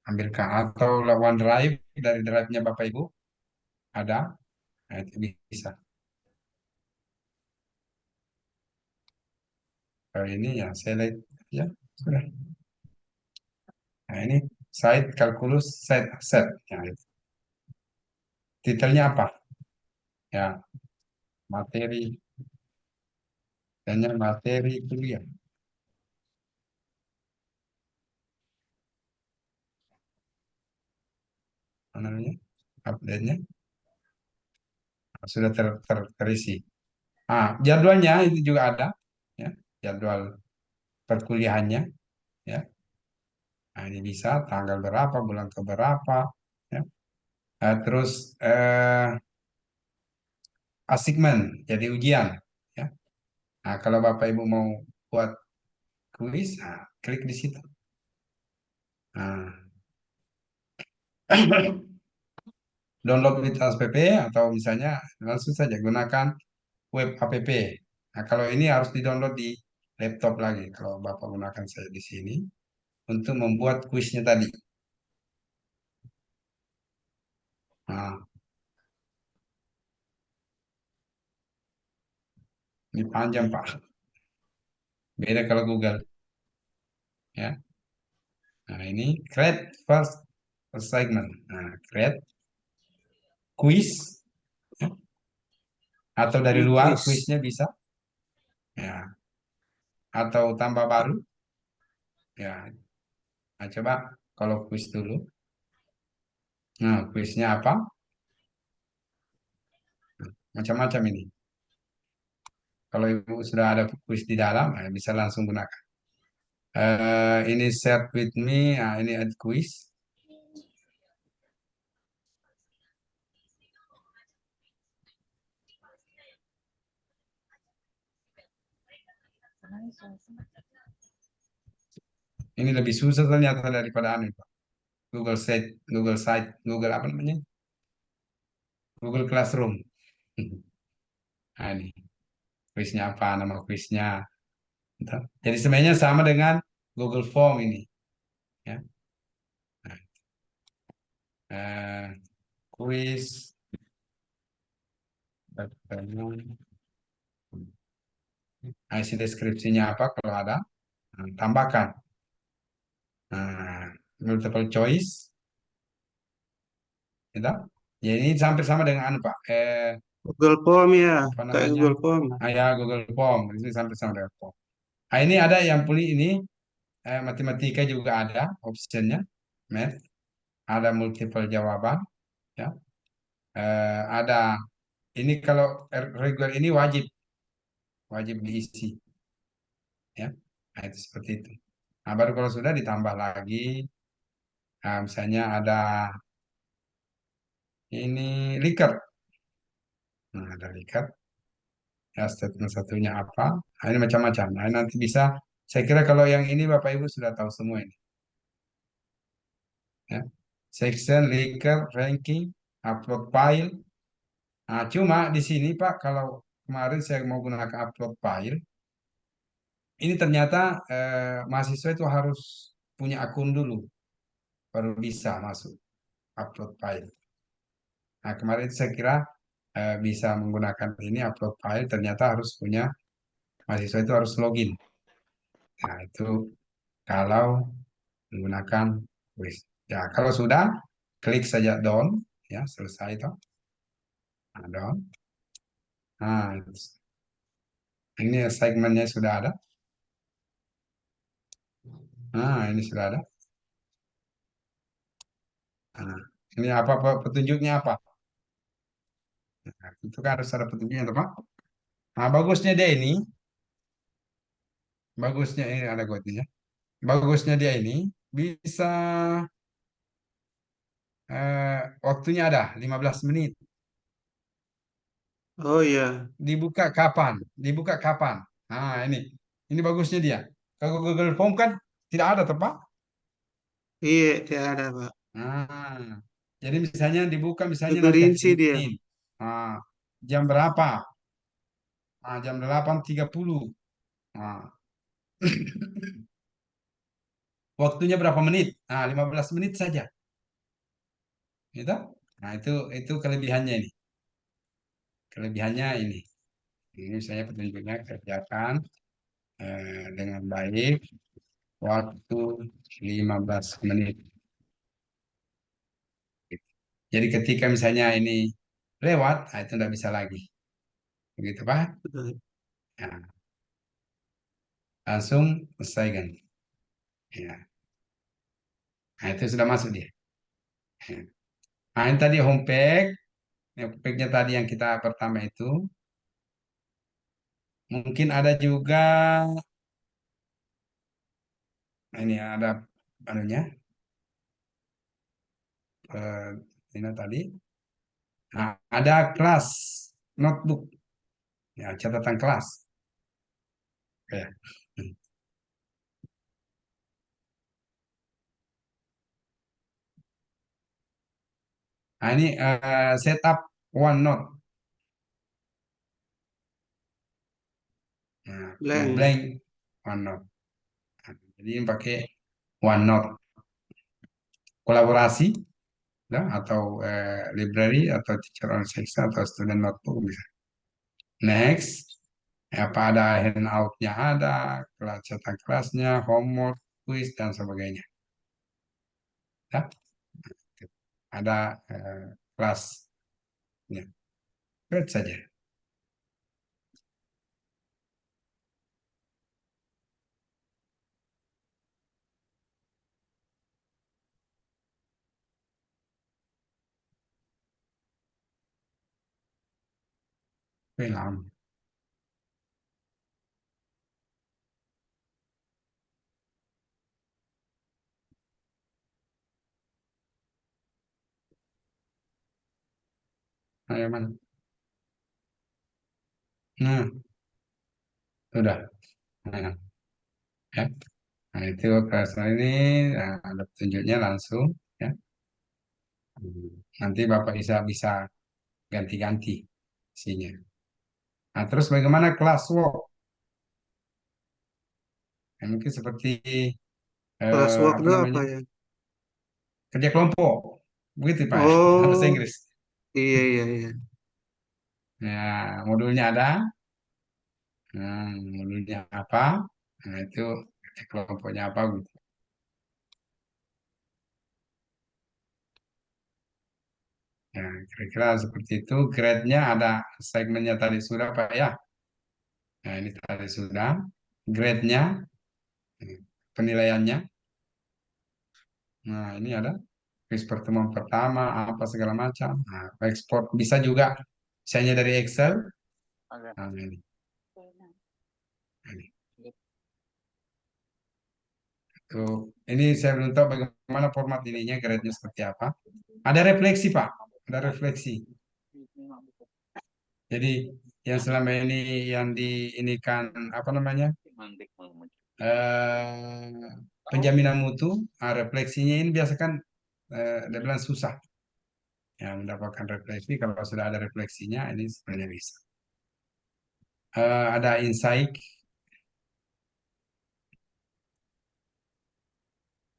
ambilkan atau OneDrive dari drive-nya Bapak Ibu ada, nah, itu bisa. Kalau ini ya select ya sudah. Nah, ini site kalkulus site asset, ya, itu. Titelnya apa? Ya, materi, hanya materi kuliah. Apa namanya? Update-nya sudah terisi. Ah, jadwalnya itu juga ada, ya, jadwal perkuliahannya, ya. Nah, ini bisa tanggal berapa, bulan ke berapa, ya. Terus assignment, jadi ujian, ya. Nah, kalau Bapak Ibu mau buat kuis, nah, klik di situ. Nah, download with app atau misalnya langsung saja gunakan web app. Nah, kalau ini harus di-download di laptop lagi. Kalau Bapak gunakan saya di sini untuk membuat kuisnya tadi. Nah, ini panjang, Pak. Beda kalau Google. Ya. Nah, ini create first assignment. Nah, create quiz. Ya. Atau dari luar kuisnya bisa. Ya. Atau tambah baru. Ya. Nah, coba kalau kuis dulu. Nah, kuisnya apa? Macam-macam ini. Kalau Ibu sudah ada kuis di dalam, bisa langsung gunakan. Ini share with me, nah, ini add quiz. Ini lebih susah ternyata daripada anu, Pak. Google Site, Google apa namanya? Google Classroom. Nah, ini kuisnya apa, nama kuisnya. Jadi sebenarnya sama dengan Google Form ini, ya. kuis, pertanyaan. Isi deskripsinya apa kalau ada, tambahkan. Nah, multiple choice, gitu. Ya ini hampir sama dengan anu Pak. Google Form ya, Apa kayak namanya? Google Form. Ya Google Form, ini hampir sama dengan form. Nah, ini ada yang pilih ini matematika juga ada optionnya, math, ada multiple jawaban, ya. Ada ini kalau regular ini wajib diisi, ya. Nah, itu seperti itu. Nah, baru kalau sudah ditambah lagi, nah, misalnya ada ini liker, nah, ada liker, ya statement satunya apa, nah, ini macam-macam. Nah, nanti bisa, saya kira kalau yang ini Bapak Ibu sudah tahu semua ini, ya. Section, liker, ranking, upload file. Nah, cuma di sini Pak, kalau kemarin saya mau gunakan upload file, ini ternyata mahasiswa itu harus punya akun dulu, baru bisa masuk upload file. Nah, kemarin saya kira bisa menggunakan ini upload file, ternyata harus punya, mahasiswa itu harus login. Nah, itu kalau menggunakan quiz. Ya, kalau sudah, klik saja done, ya, selesai itu. Nah, done. Nah, ini segmennya sudah ada. Nah, ini sudah ada. Nah, ini apa petunjuknya apa? Nah, itu kan harus ada petunjuknya, Pak. Nah, bagusnya ini ada quote-nya. Bagusnya dia ini bisa waktunya ada 15 menit. Oh iya, Dibuka kapan? Dibuka kapan? Nah, ini bagusnya dia. Kalau Google Form kan tidak ada, toh, Pak? iya tidak ada Pak. Nah, jadi misalnya dibuka misalnya Lebih nanti hari rinci dia. Senin. Nah, jam berapa? Nah, jam 8.30. Nah, waktunya berapa menit? Nah, 15 menit saja. Gitu? Nah, itu kelebihannya ini. Kelebihannya ini. Ini saya petunjuknya kerjakan dengan baik waktu 15 menit. Jadi ketika misalnya ini lewat, nah itu tidak bisa lagi. Begitu Pak? Betul. Ya, langsung selesaikan. Ya. Nah itu sudah masuk dia. Ya. Nah ini tadi homepage. Homepage-nya tadi yang kita pertama itu. Mungkin ada juga, nah ini ada anunya. Ini tadi. Nah, ada kelas notebook. Ya, catatan kelas. Ya. Nah, ini setup OneNote. Nah, Blank. blank OneNote. Nah, jadi ini pakai OneNote. Kolaborasi, ya, atau library, atau teacher on section, atau student notebook bisa. Next, apa ada handout-nya ada, kelas cetak kelasnya, homework, quiz, dan sebagainya. Ya. Ada kelasnya. Lihat saja. Film. Nah, yang mana? Nah, sudah. Nah, ya. Nah, itu kelas ini ada petunjuknya langsung. Ya. Nanti Bapak bisa ganti-ganti isinya. Nah, terus bagaimana classwork? Ya, mungkin seperti Classwork apa itu apa namanya? ya? Kerja kelompok. Begitu, Pak. Bahasa Oh, Inggris. Iya, iya, iya. Ya, modulnya ada. Nah, modulnya apa? Nah, itu kelompoknya apa gitu. Ya, kira-kira seperti itu. Grade-nya ada segmennya tadi sudah, Pak ya. Nah, ini tadi sudah. Grade-nya, penilaiannya. Nah, ini ada quiz pertemuan pertama, apa segala macam. Nah, ekspor bisa juga, misalnya dari Excel. Nah, ini. Ini. Tuh, ini saya belum tahu bagaimana format ininya, grade-nya seperti apa. Ada refleksi, Pak. Ada refleksi. Jadi yang selama ini yang diinikan apa namanya penjaminan mutu, refleksinya ini biasa kan dia bilang susah. Ya, mendapatkan refleksi kalau sudah ada refleksinya ini sebenarnya bisa. Ada insight.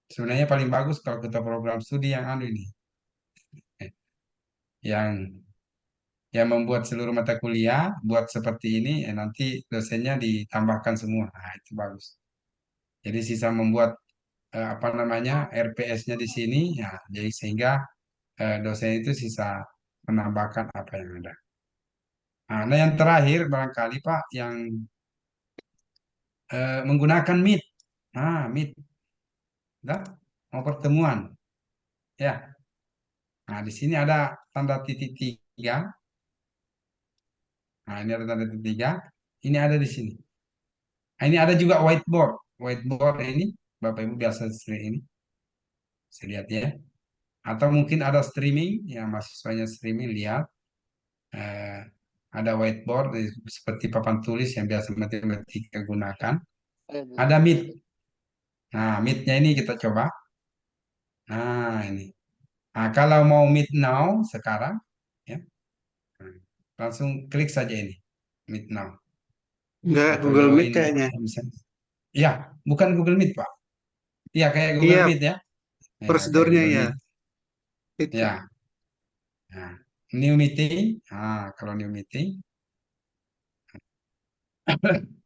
Sebenarnya paling bagus kalau kita program studi yang anu ini, yang membuat seluruh mata kuliah buat seperti ini, nanti dosennya ditambahkan semua. Nah, itu bagus. Jadi sisa membuat apa namanya RPS-nya di sini, ya, jadi sehingga dosen itu sisa menambahkan apa yang ada. Nah, yang terakhir barangkali Pak yang menggunakan Meet. Meet, dah, mau pertemuan, ya. Nah, di sini ada tanda titik tiga. Nah, ini ada tanda titik tiga. Ini ada di sini. Nah, ini ada juga whiteboard. Whiteboard ini, Bapak Ibu biasa sering ini. Saya lihat ya. Atau mungkin ada streaming, yang mahasiswanya streaming, lihat. Eh, ada whiteboard seperti papan tulis yang biasa matematika gunakan. Ada Meet. Nah, Meet-nya ini kita coba. Nah, ini. Nah, kalau mau Meet now sekarang, ya, langsung klik saja ini. Meet now. Enggak, Atau Google Meet join kayaknya. misalnya. Ya, bukan Google Meet, Pak. Iya, kayak Google Iya, Meet ya. Ya, kayak prosedurnya Google ya. Meet. Itu. Ya. Nah, new meeting. Nah, kalau new meeting,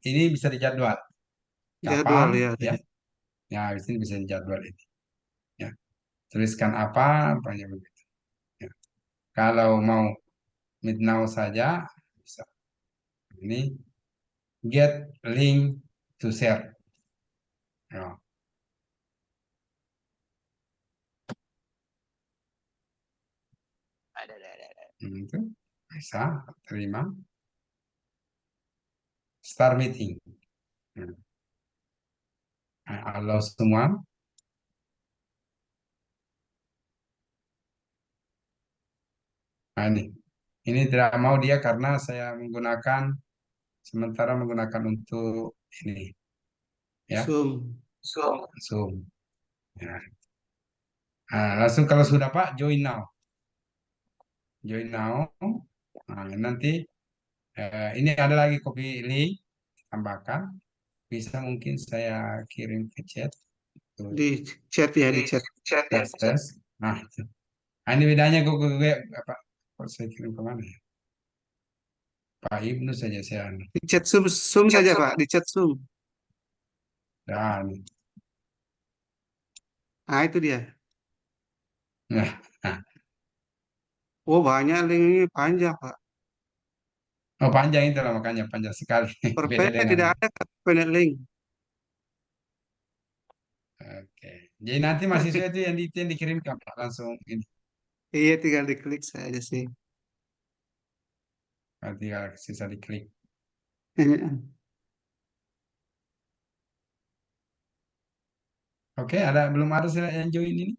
ini bisa dijadwal. Kapan, Jadwal ya. ya. Ya, di sini bisa dijadwal ini. Ya. Tuliskan apa, banyak begitu. Ya. Kalau mau meet now saja, bisa. Ini get link to share. Ya. Itu bisa terima. Start meeting. Ya. Nah, halo semua. Nah, ini tidak mau dia karena saya menggunakan sementara menggunakan untuk ini, ya. Zoom. Zoom. Ya. Nah, langsung kalau sudah Pak, join now. Join now. Nah, nanti ini ada lagi copy link, tambahkan. Bisa mungkin saya kirim ke chat. Tuh. Di chat ya, di chat. Tes. Nah, itu. Nah, ini bedanya gue apa? Kok saya kirim ke mana ya? Pak Ibnu saja saya. Di chat Zoom, Zoom saja Pak, di chat Zoom. Dan, Nah, itu dia. nah, Oh, banyak link ini panjang Pak. oh panjang itu lah makanya panjang sekali. Beda Perpendek dengan. tidak ada pendek link. Oke. Jadi nanti mahasiswa itu yang dikirimkan Pak, langsung ini. Iya, tinggal diklik saja sih. Nanti sisa diklik. Oke, belum ada yang join ini?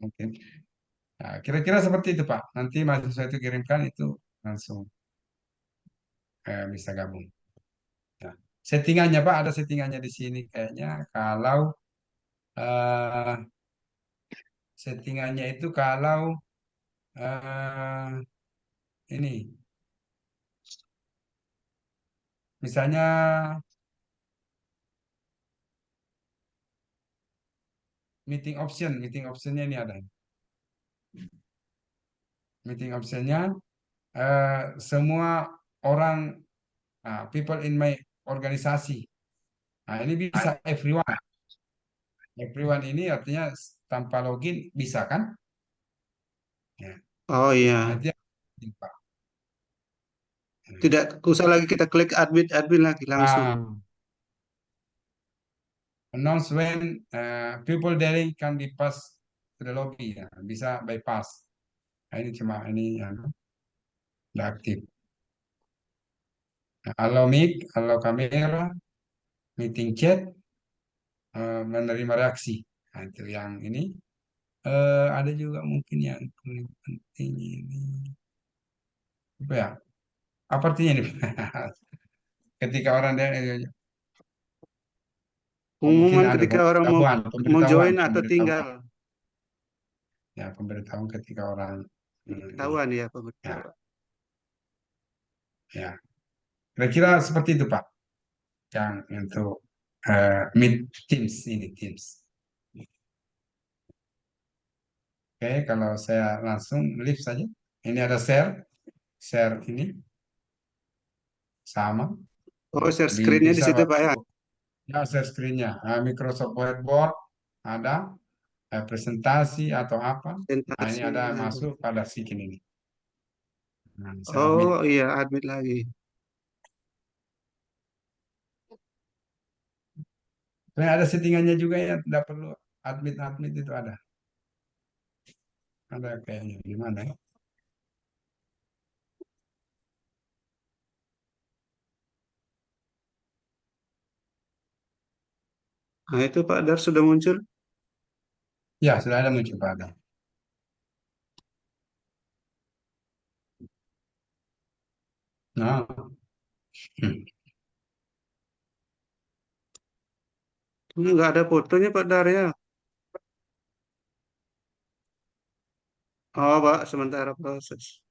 Oke. Nah, kira-kira seperti itu Pak. Nanti mahasiswa itu kirimkan itu langsung bisa gabung. Nah, settingannya Pak, ada settingannya di sini kayaknya. Kalau eh, settingannya itu kalau ini, misalnya meeting optionnya ini ada. meeting optionnya semua orang, people in my organisasi. Nah, ini bisa everyone. Everyone ini artinya tanpa login bisa kan? Ya. Oh Nah, iya. itu yang penting, Pak. Tidak usah lagi kita klik admin lagi langsung. Announce when people daring can be passed to the lobby. Ya. Bisa bypass. Nah, ini cuma ini yang udah aktif. Nah, allow mic, allow kamera, meeting chat, menerima reaksi. Nah, itu yang ini. Ada juga mungkin yang paling penting ini. Apa ya? Apa artinya ini? Ketika orang mungkin Pengumuman ada ketika orang mau pemberitahuan, join atau pemberitahuan. tinggal. Ya, pemberitahuan ketika orang Pemberitahuan ya, ya, pemberitahuan. ya. Kira-kira seperti itu, Pak. Yang untuk Meet Teams ini, Teams. Oke, kalau saya langsung lift saja. Ini ada share ini sama. Oh, share screen-nya di Bisa situ, Pak ya. ya, share screen-nya. Microsoft Whiteboard ada, presentasi atau apa. Nah, ini Presentasi ada ada. masuk pada Sikin ini. Nah, saya admit. Oh iya, admit lagi. Sebenarnya ada settingannya juga ya, tidak perlu admit itu ada. Ada kayaknya gimana ya? Nah itu Pak Dar sudah muncul. Ya, sudah ada muncul Pak Dar. Nah, Ini nggak ada fotonya Pak Dar ya. Oh Pak, sementara proses.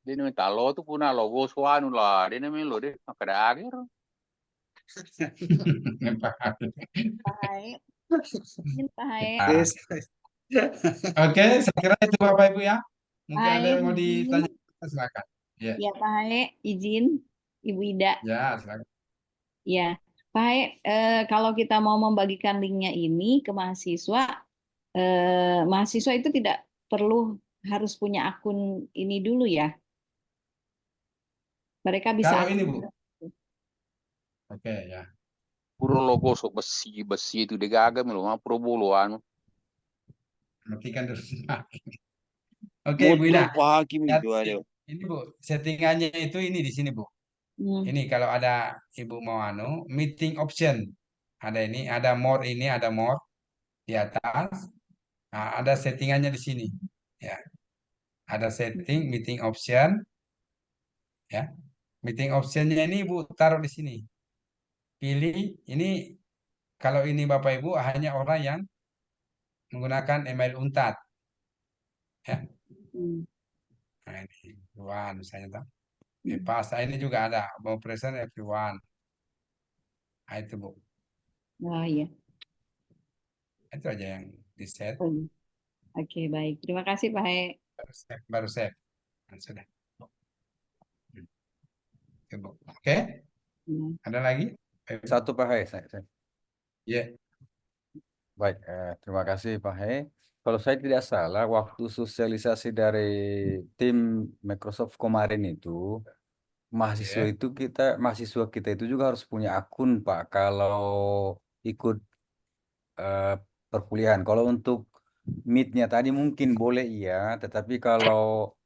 Dia nih talo tuh punya logo suanu lah. Dia nih lo deh kada akhir. Baik. Baik. Yes. Oke, saya kira itu Bapak Ibu ya. Mungkin ada Baik, yang mau izin. ditanya, silakan. Ya, Ya, Pak Hae, izin Ibu Ida. ya, silakan. Ya, Pak Hae, kalau kita mau membagikan linknya ini ke mahasiswa, mahasiswa itu tidak perlu harus punya akun ini dulu ya. Mereka bisa Kalau ini akses. Bu. Oke, ya. Puro logo sok besi itu dia gagam lo mah puro bulu anu. Matikan dulu. Oke, Bu Ida. Lihat ini Bu, settingannya itu ini di sini Bu. Ini kalau ada Ibu mau meeting option. Ada ini, ada more ini, ada more di atas. Nah, ada settingannya di sini. Ya. Ada setting meeting option. Ya. Meeting optionnya ini Ibu taruh di sini. Pilih ini, kalau ini Bapak Ibu hanya orang yang menggunakan email Unpad. Ya. Nah, ini everyone misalnya. Pas ini juga ada mau present everyone. Nah, itu Bu. Oh iya. Itu aja yang di set. Oke, baik. Terima kasih Pak Hae. Baru save. Nah, sudah. Oke. Ada lagi? Satu Pak Hai. Ya. Baik, terima kasih Pak Hai. Kalau saya tidak salah, waktu sosialisasi dari tim Microsoft kemarin itu, mahasiswa kita itu juga harus punya akun Pak. Kalau ikut perkuliahan, kalau untuk Meet-nya tadi mungkin boleh iya, tetapi kalau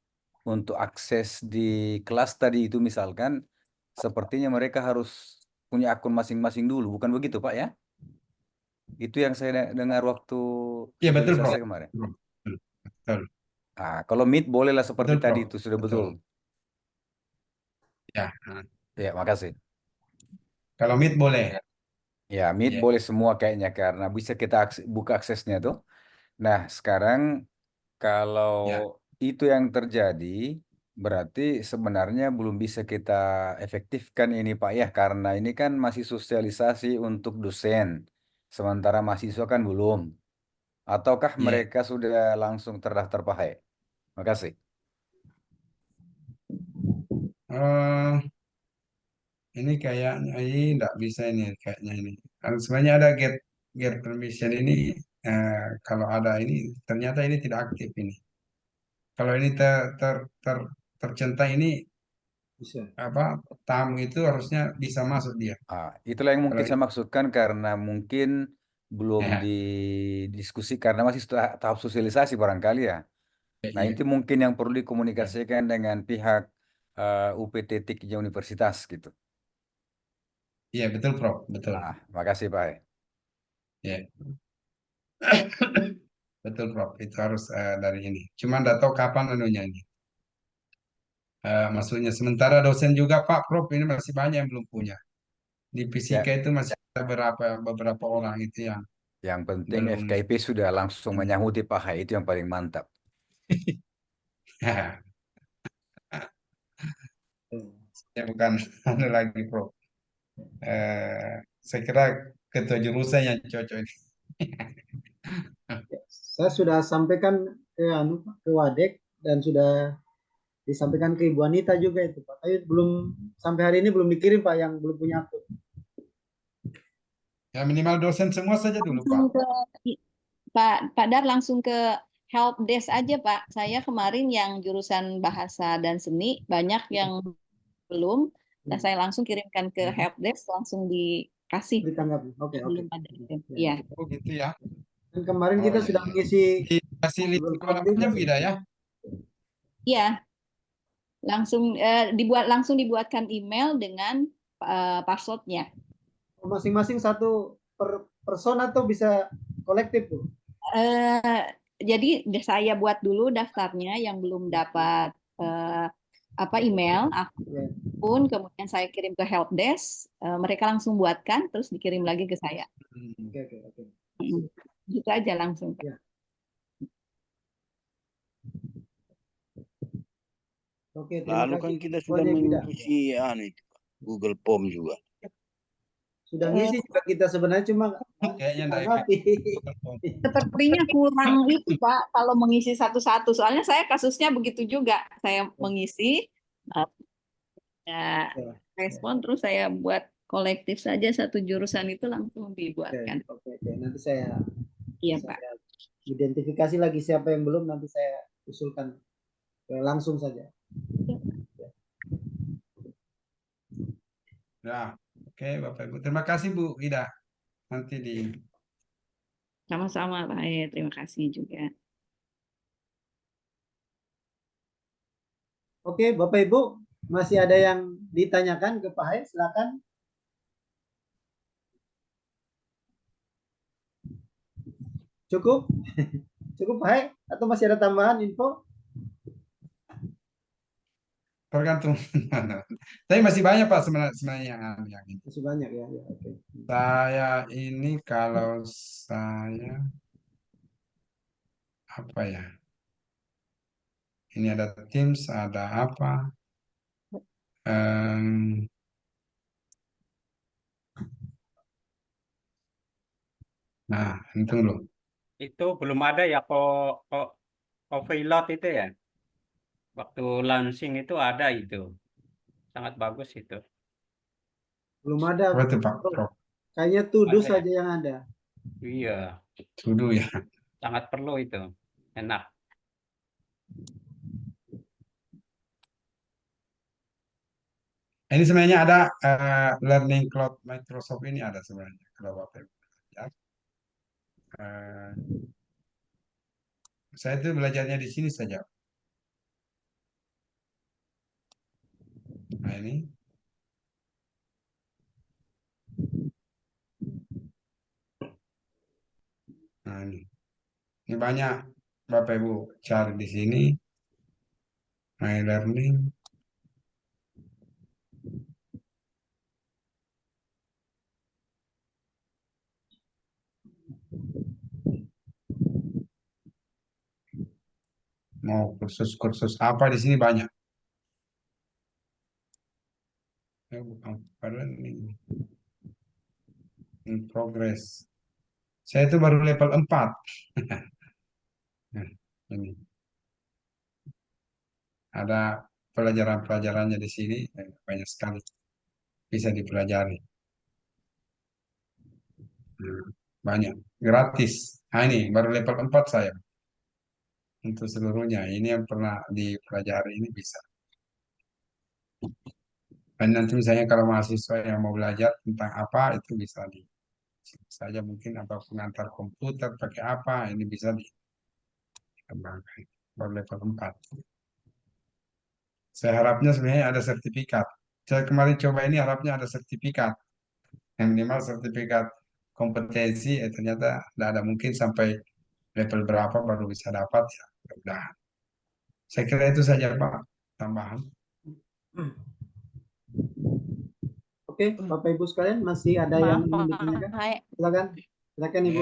untuk akses di kelas tadi itu misalkan, sepertinya mereka harus punya akun masing-masing dulu, bukan begitu Pak ya? Itu yang saya dengar waktu Iya betul Bro. sosialisasi kemarin. Betul. Kalau Meet bolehlah seperti Betul, tadi Bro. itu sudah Betul. betul. Ya. Ya, makasih. Kalau Meet boleh. Ya, Meet Ya. boleh semua kayaknya karena bisa kita buka aksesnya tuh. Nah, sekarang kalau itu yang terjadi, berarti sebenarnya belum bisa kita efektifkan ini Pak ya, karena ini kan masih sosialisasi untuk dosen, sementara mahasiswa kan belum. Ataukah Iya. mereka sudah langsung terdaftar Pak Hai? Makasih. Ini kayaknya ini enggak bisa ini kayaknya ini. Kan sebenarnya ada get permission ini kalau ada ini ternyata ini tidak aktif ini. Kalau ini tercentak ini Bisa. apa tamu itu harusnya bisa masuk dia. Itulah yang mungkin Kalau saya maksudkan karena mungkin belum ya, didiskusi karena masih tahap sosialisasi barangkali ya. Nah, iya. itu mungkin yang perlu dikomunikasikan dengan pihak UPT TIK Universitas gitu. Iya betul Prof, betul. Makasih Pak. Ya. Betul Prof, itu harus dari ini. Cuman nggak tahu kapan anunya ini. Maksudnya sementara dosen juga Pak Prof ini masih banyak yang belum punya. Di fisika Ya, itu masih ada beberapa orang itu yang yang penting belum. FKIP sudah langsung menyahuti Pak Hai, itu yang paling mantap. Ya bukan anu lagi Prof. Saya kira ketua jurusan yang cocok ini. Saya sudah sampaikan ke Wadek dan sudah disampaikan ke Ibu Anita juga itu Pak. Tapi belum sampai hari ini belum dikirim Pak yang belum punya akun. Ya minimal dosen semua saja dulu Pak. Langsung ke Pak Dar langsung ke help desk aja Pak. Saya kemarin yang jurusan bahasa dan seni banyak yang belum. Nah, saya langsung kirimkan ke help desk langsung dikasih. Ditanggapi. Oke. Belum ada. Iya. Oh gitu ya. Dan kemarin kita iya, sudah iya. mengisi Dikasih list namanya Wida ya. Iya. Langsung dibuatkan email dengan passwordnya. masing-masing satu per person atau bisa kolektif Bu? Jadi saya buat dulu daftarnya yang belum dapat email akun, kemudian saya kirim ke help desk, mereka langsung buatkan terus dikirim lagi ke saya. Oke. Gitu aja langsung. Ya. Oke, terima Lalu kasih. kan kita sudah mengisi Google Form juga. Sudah ngisi juga kita sebenarnya cuma kayaknya sepertinya kurang itu Pak kalau mengisi satu-satu. Soalnya saya kasusnya begitu juga. Saya mengisi respon terus saya buat kolektif saja satu jurusan itu langsung dibuatkan. Oke. Nanti saya Pak. Identifikasi lagi siapa yang belum nanti saya usulkan langsung saja. Ya, oke Bapak Ibu. Terima kasih Bu Ida. Nanti di Sama-sama Pak. Terima kasih juga. Oke, Bapak Ibu, masih ada yang ditanyakan ke Pak Hai? Silakan. Cukup? Cukup Pak Hai? Atau masih ada tambahan info? tergantung. Tapi masih banyak Pak sebenarnya yang ini. Masih banyak ya. Oke. Saya ini kalau saya apa ya? Ini ada Teams, ada apa? Nah, itu loh. Itu belum ada ya Copilot itu ya. Waktu launching itu ada itu. Sangat bagus itu. Belum ada. Apa itu Pak Prof? Kayaknya To-Do Ada ya? saja yang ada. Iya. To-Do ya. Sangat perlu itu. Enak. Ini sebenarnya ada Learning Cloud Microsoft ini ada sebenarnya kalau Bapak Ibu lihat. Saya itu belajarnya di sini saja. Nah ini. Nah ini banyak Bapak Ibu cari di sini. My Learning. Mau kursus-kursus apa di sini banyak. Bukan learning. In progress. Saya itu baru level 4. Nah, ini. Ada pelajaran-pelajarannya di sini banyak sekali. bisa dipelajari. Nah, banyak gratis. Nah, ini baru level 4 saya untuk seluruhnya. Ini yang pernah dipelajari ini bisa. Dan nanti misalnya kalau mahasiswa yang mau belajar tentang apa itu bisa saja mungkin apa pengantar komputer pakai apa ini bisa dikembangkan baru level 4. Saya harapnya sebenarnya ada sertifikat. Saya kemarin coba ini harapnya ada sertifikat. Yang minimal sertifikat kompetensi ternyata tidak ada, mungkin sampai level berapa baru bisa dapat ya. Mudah-mudahan. Saya kira itu saja Pak tambahan. Oke, Bapak Ibu sekalian masih ada yang ingin ditanyakan? Silakan, silakan Ibu.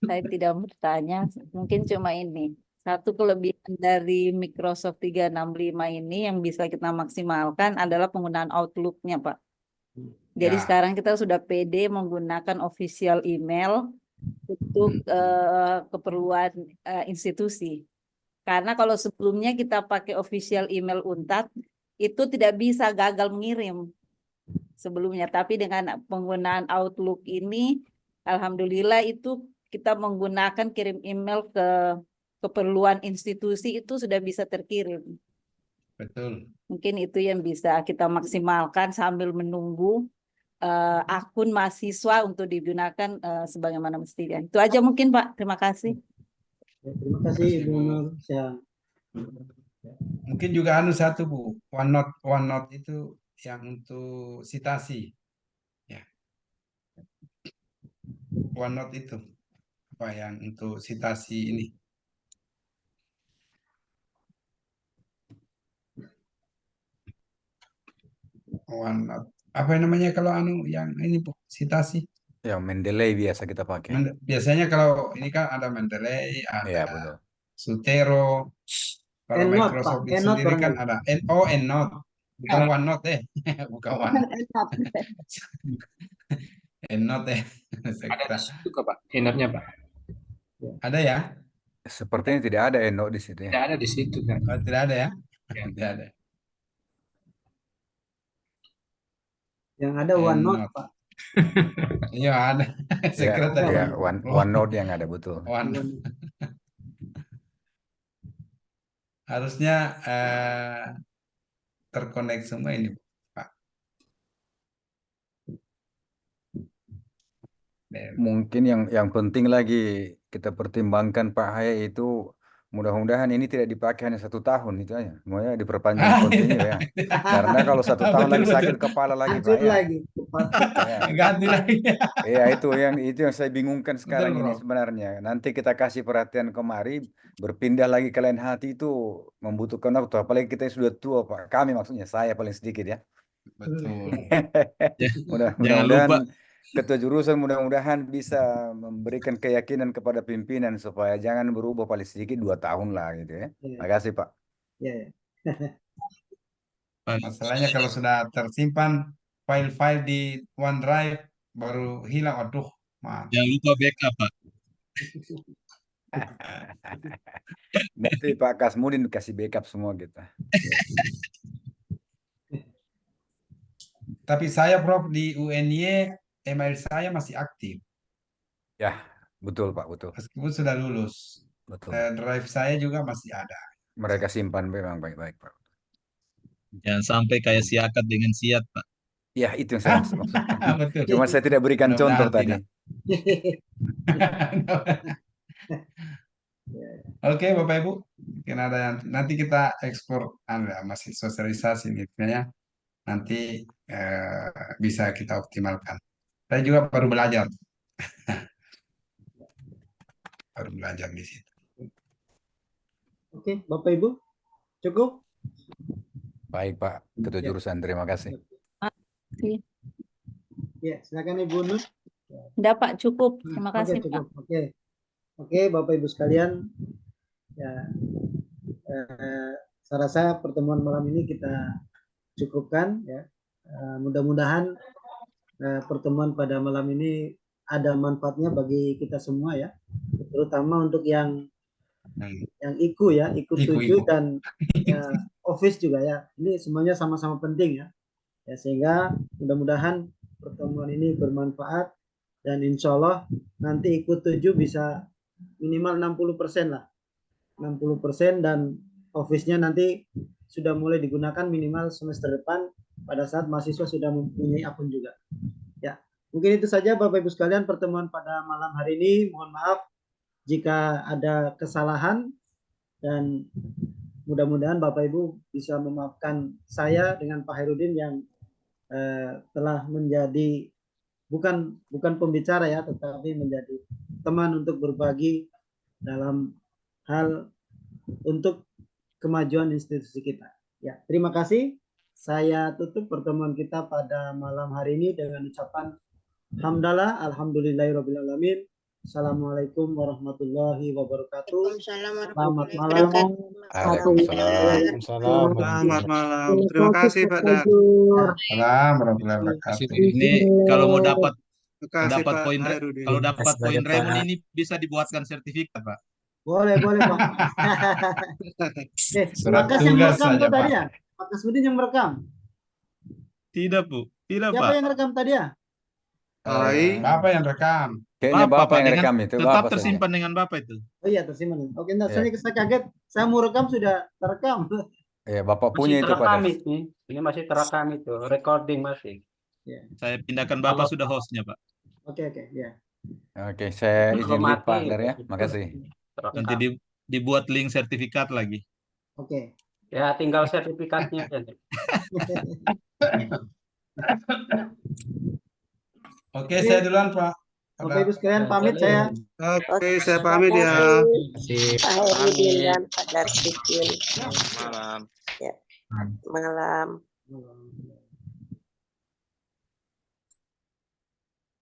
Saya tidak bertanya, mungkin cuma ini. Satu kelebihan dari Microsoft 365 ini yang bisa kita maksimalkan adalah penggunaan Outlook-nya, Pak. Jadi sekarang kita sudah pede menggunakan official email untuk keperluan institusi. Karena kalau sebelumnya kita pakai official email UNTAD, itu tidak bisa, gagal mengirim sebelumnya. Tapi dengan penggunaan Outlook ini, alhamdulillah itu kita menggunakan kirim email ke keperluan institusi itu sudah bisa terkirim. Betul. Mungkin itu yang bisa kita maksimalkan sambil menunggu akun mahasiswa untuk digunakan sebagaimana mestinya. Itu aja mungkin Pak. Terima kasih. Terima kasih Ibu Nur. Mungkin juga satu Bu, OneNote itu yang untuk citasi. Ya. OneNote itu apa yang untuk citasi ini. OneNote. Apa namanya kalau yang ini Bu, citasi? Yang Mendeley biasa kita pakai. Biasanya kalau ini kan ada Mendeley, ada betul. Sutero. Kalau EndNote, Microsoft Pak. itu EndNote sendiri kan barangkali. ada EndNote, bukan OneNote bukan OneNote. EndNote Ada di situ kok Pak, EndNote-nya Pak. Ada ya? Sepertinya tidak ada EndNote di situ ya. Tidak ada di situ kan. Oh, tidak ada ya? Tidak ada. Yang ada OneNote, Pak. Iya ada. Saya kira tadi OneNote yang ada betul. OneNote. Harusnya terkonek semua ini, Pak. Mungkin yang penting lagi kita pertimbangkan Pak Hayai itu mudah-mudahan ini tidak dipakai hanya 1 tahun itu aja, semuanya diperpanjang kontinu ya. Karena kalau 1 tahun lagi sakit kepala lagi Pak ya. Ganti lagi. Iya itu yang saya bingungkan sekarang ini sebenarnya. Nanti kita kasih perhatian kemari, berpindah lagi ke lain hati itu membutuhkan waktu. Apalagi kita sudah tua Pak. Kami maksudnya saya paling sedikit ya. Betul. Mudah-mudahan ketua jurusan mudah-mudahan bisa memberikan keyakinan kepada pimpinan supaya jangan berubah paling sedikit 2 tahun lah gitu ya. Terima kasih Pak. Masalahnya kalau sudah tersimpan file-file di OneDrive baru hilang, aduh. Jangan lupa backup Pak. Nanti Pak Kasmudin kasih backup semua kita. Tapi saya Prof di UNY email saya masih aktif. Ya, betul Pak, betul. Meskipun sudah lulus. Betul. Drive saya juga masih ada. Mereka simpan memang baik-baik Pak. Jangan sampai kayak siakat dengan siat Pak. Ya, itu yang saya maksudkan. Betul. Cuma saya tidak berikan contoh tadi. Oke Bapak Ibu, mungkin ada yang nanti kita ekspor masih sosialisasi ini ya. Nanti bisa kita optimalkan. Saya juga baru belajar. Baru belajar di situ. Oke, Bapak Ibu, cukup? Baik Pak, ketua jurusan, terima kasih. Ya, silakan Ibu Nur. Tidak Pak, cukup. Terima kasih Pak. Oke, Bapak Ibu sekalian. Ya, saya rasa pertemuan malam ini kita cukupkan ya. Mudah-mudahan pertemuan pada malam ini ada manfaatnya bagi kita semua ya, terutama untuk yang IKU ya, IKU 7 dan office juga ya. Ini semuanya sama-sama penting ya. Ya, sehingga mudah-mudahan pertemuan ini bermanfaat dan insya Allah nanti ikut 7 bisa minimal 60% lah. 60% dan office-nya nanti sudah mulai digunakan minimal semester depan pada saat mahasiswa sudah mempunyai akun juga. Ya, mungkin itu saja Bapak Ibu sekalian pertemuan pada malam hari ini. Mohon maaf jika ada kesalahan dan mudah-mudahan Bapak Ibu bisa memaafkan saya dengan Pak Hairudin yang telah menjadi bukan pembicara ya, tetapi menjadi teman untuk berbagi dalam hal untuk kemajuan institusi kita. Ya, terima kasih. Saya tutup pertemuan kita pada malam hari ini dengan ucapan hamdalah, alhamdulillahirabbil alamin. Assalamualaikum warahmatullahi wabarakatuh. Selamat malam. Selamat malam. Terima kasih Pak Dar. Assalamualaikum warahmatullahi wabarakatuh. Ini kalau mau dapat Terima kasih dapat Pak poin Hairudin. kalau dapat Makasih poin banyak, Raymond Pak. ini bisa dibuatkan sertifikat, Pak. Boleh Pak. Surat Bakas yang tugas merekam saja, tuh tadi Pak. ya? Pak Kasmudin yang merekam. Tidak, Bu. Tidak, Siapa Pak. yang merekam tadi ya? Bapak yang rekam. Kayaknya Bapak, Bapak Pak, yang dengan rekam itu, tetap Bapak saja. tersimpan dengan Bapak itu. Oh iya tersimpan. Oke, enggak, Ya. saya kaget. Saya mau rekam sudah terekam. Ya, Bapak Masih punya itu Pak terekam Dar. ini masih terekam itu, recording masih. Ya. Saya pindahkan Bapak sudah hostnya, Pak. Oke, ya. Oke, saya Kalau izin leave Pak mati, Dar ya. itu Makasih. terekam. Nanti dibuat link sertifikat lagi. Oke. Ya tinggal sertifikatnya aja. Oke, saya duluan, Pak. Bapak Ibu sekalian pamit saya. Oke, saya pamit ya. Pak Hairudin dan Pak Darsikin. Malam. Ya. Malam. Malam.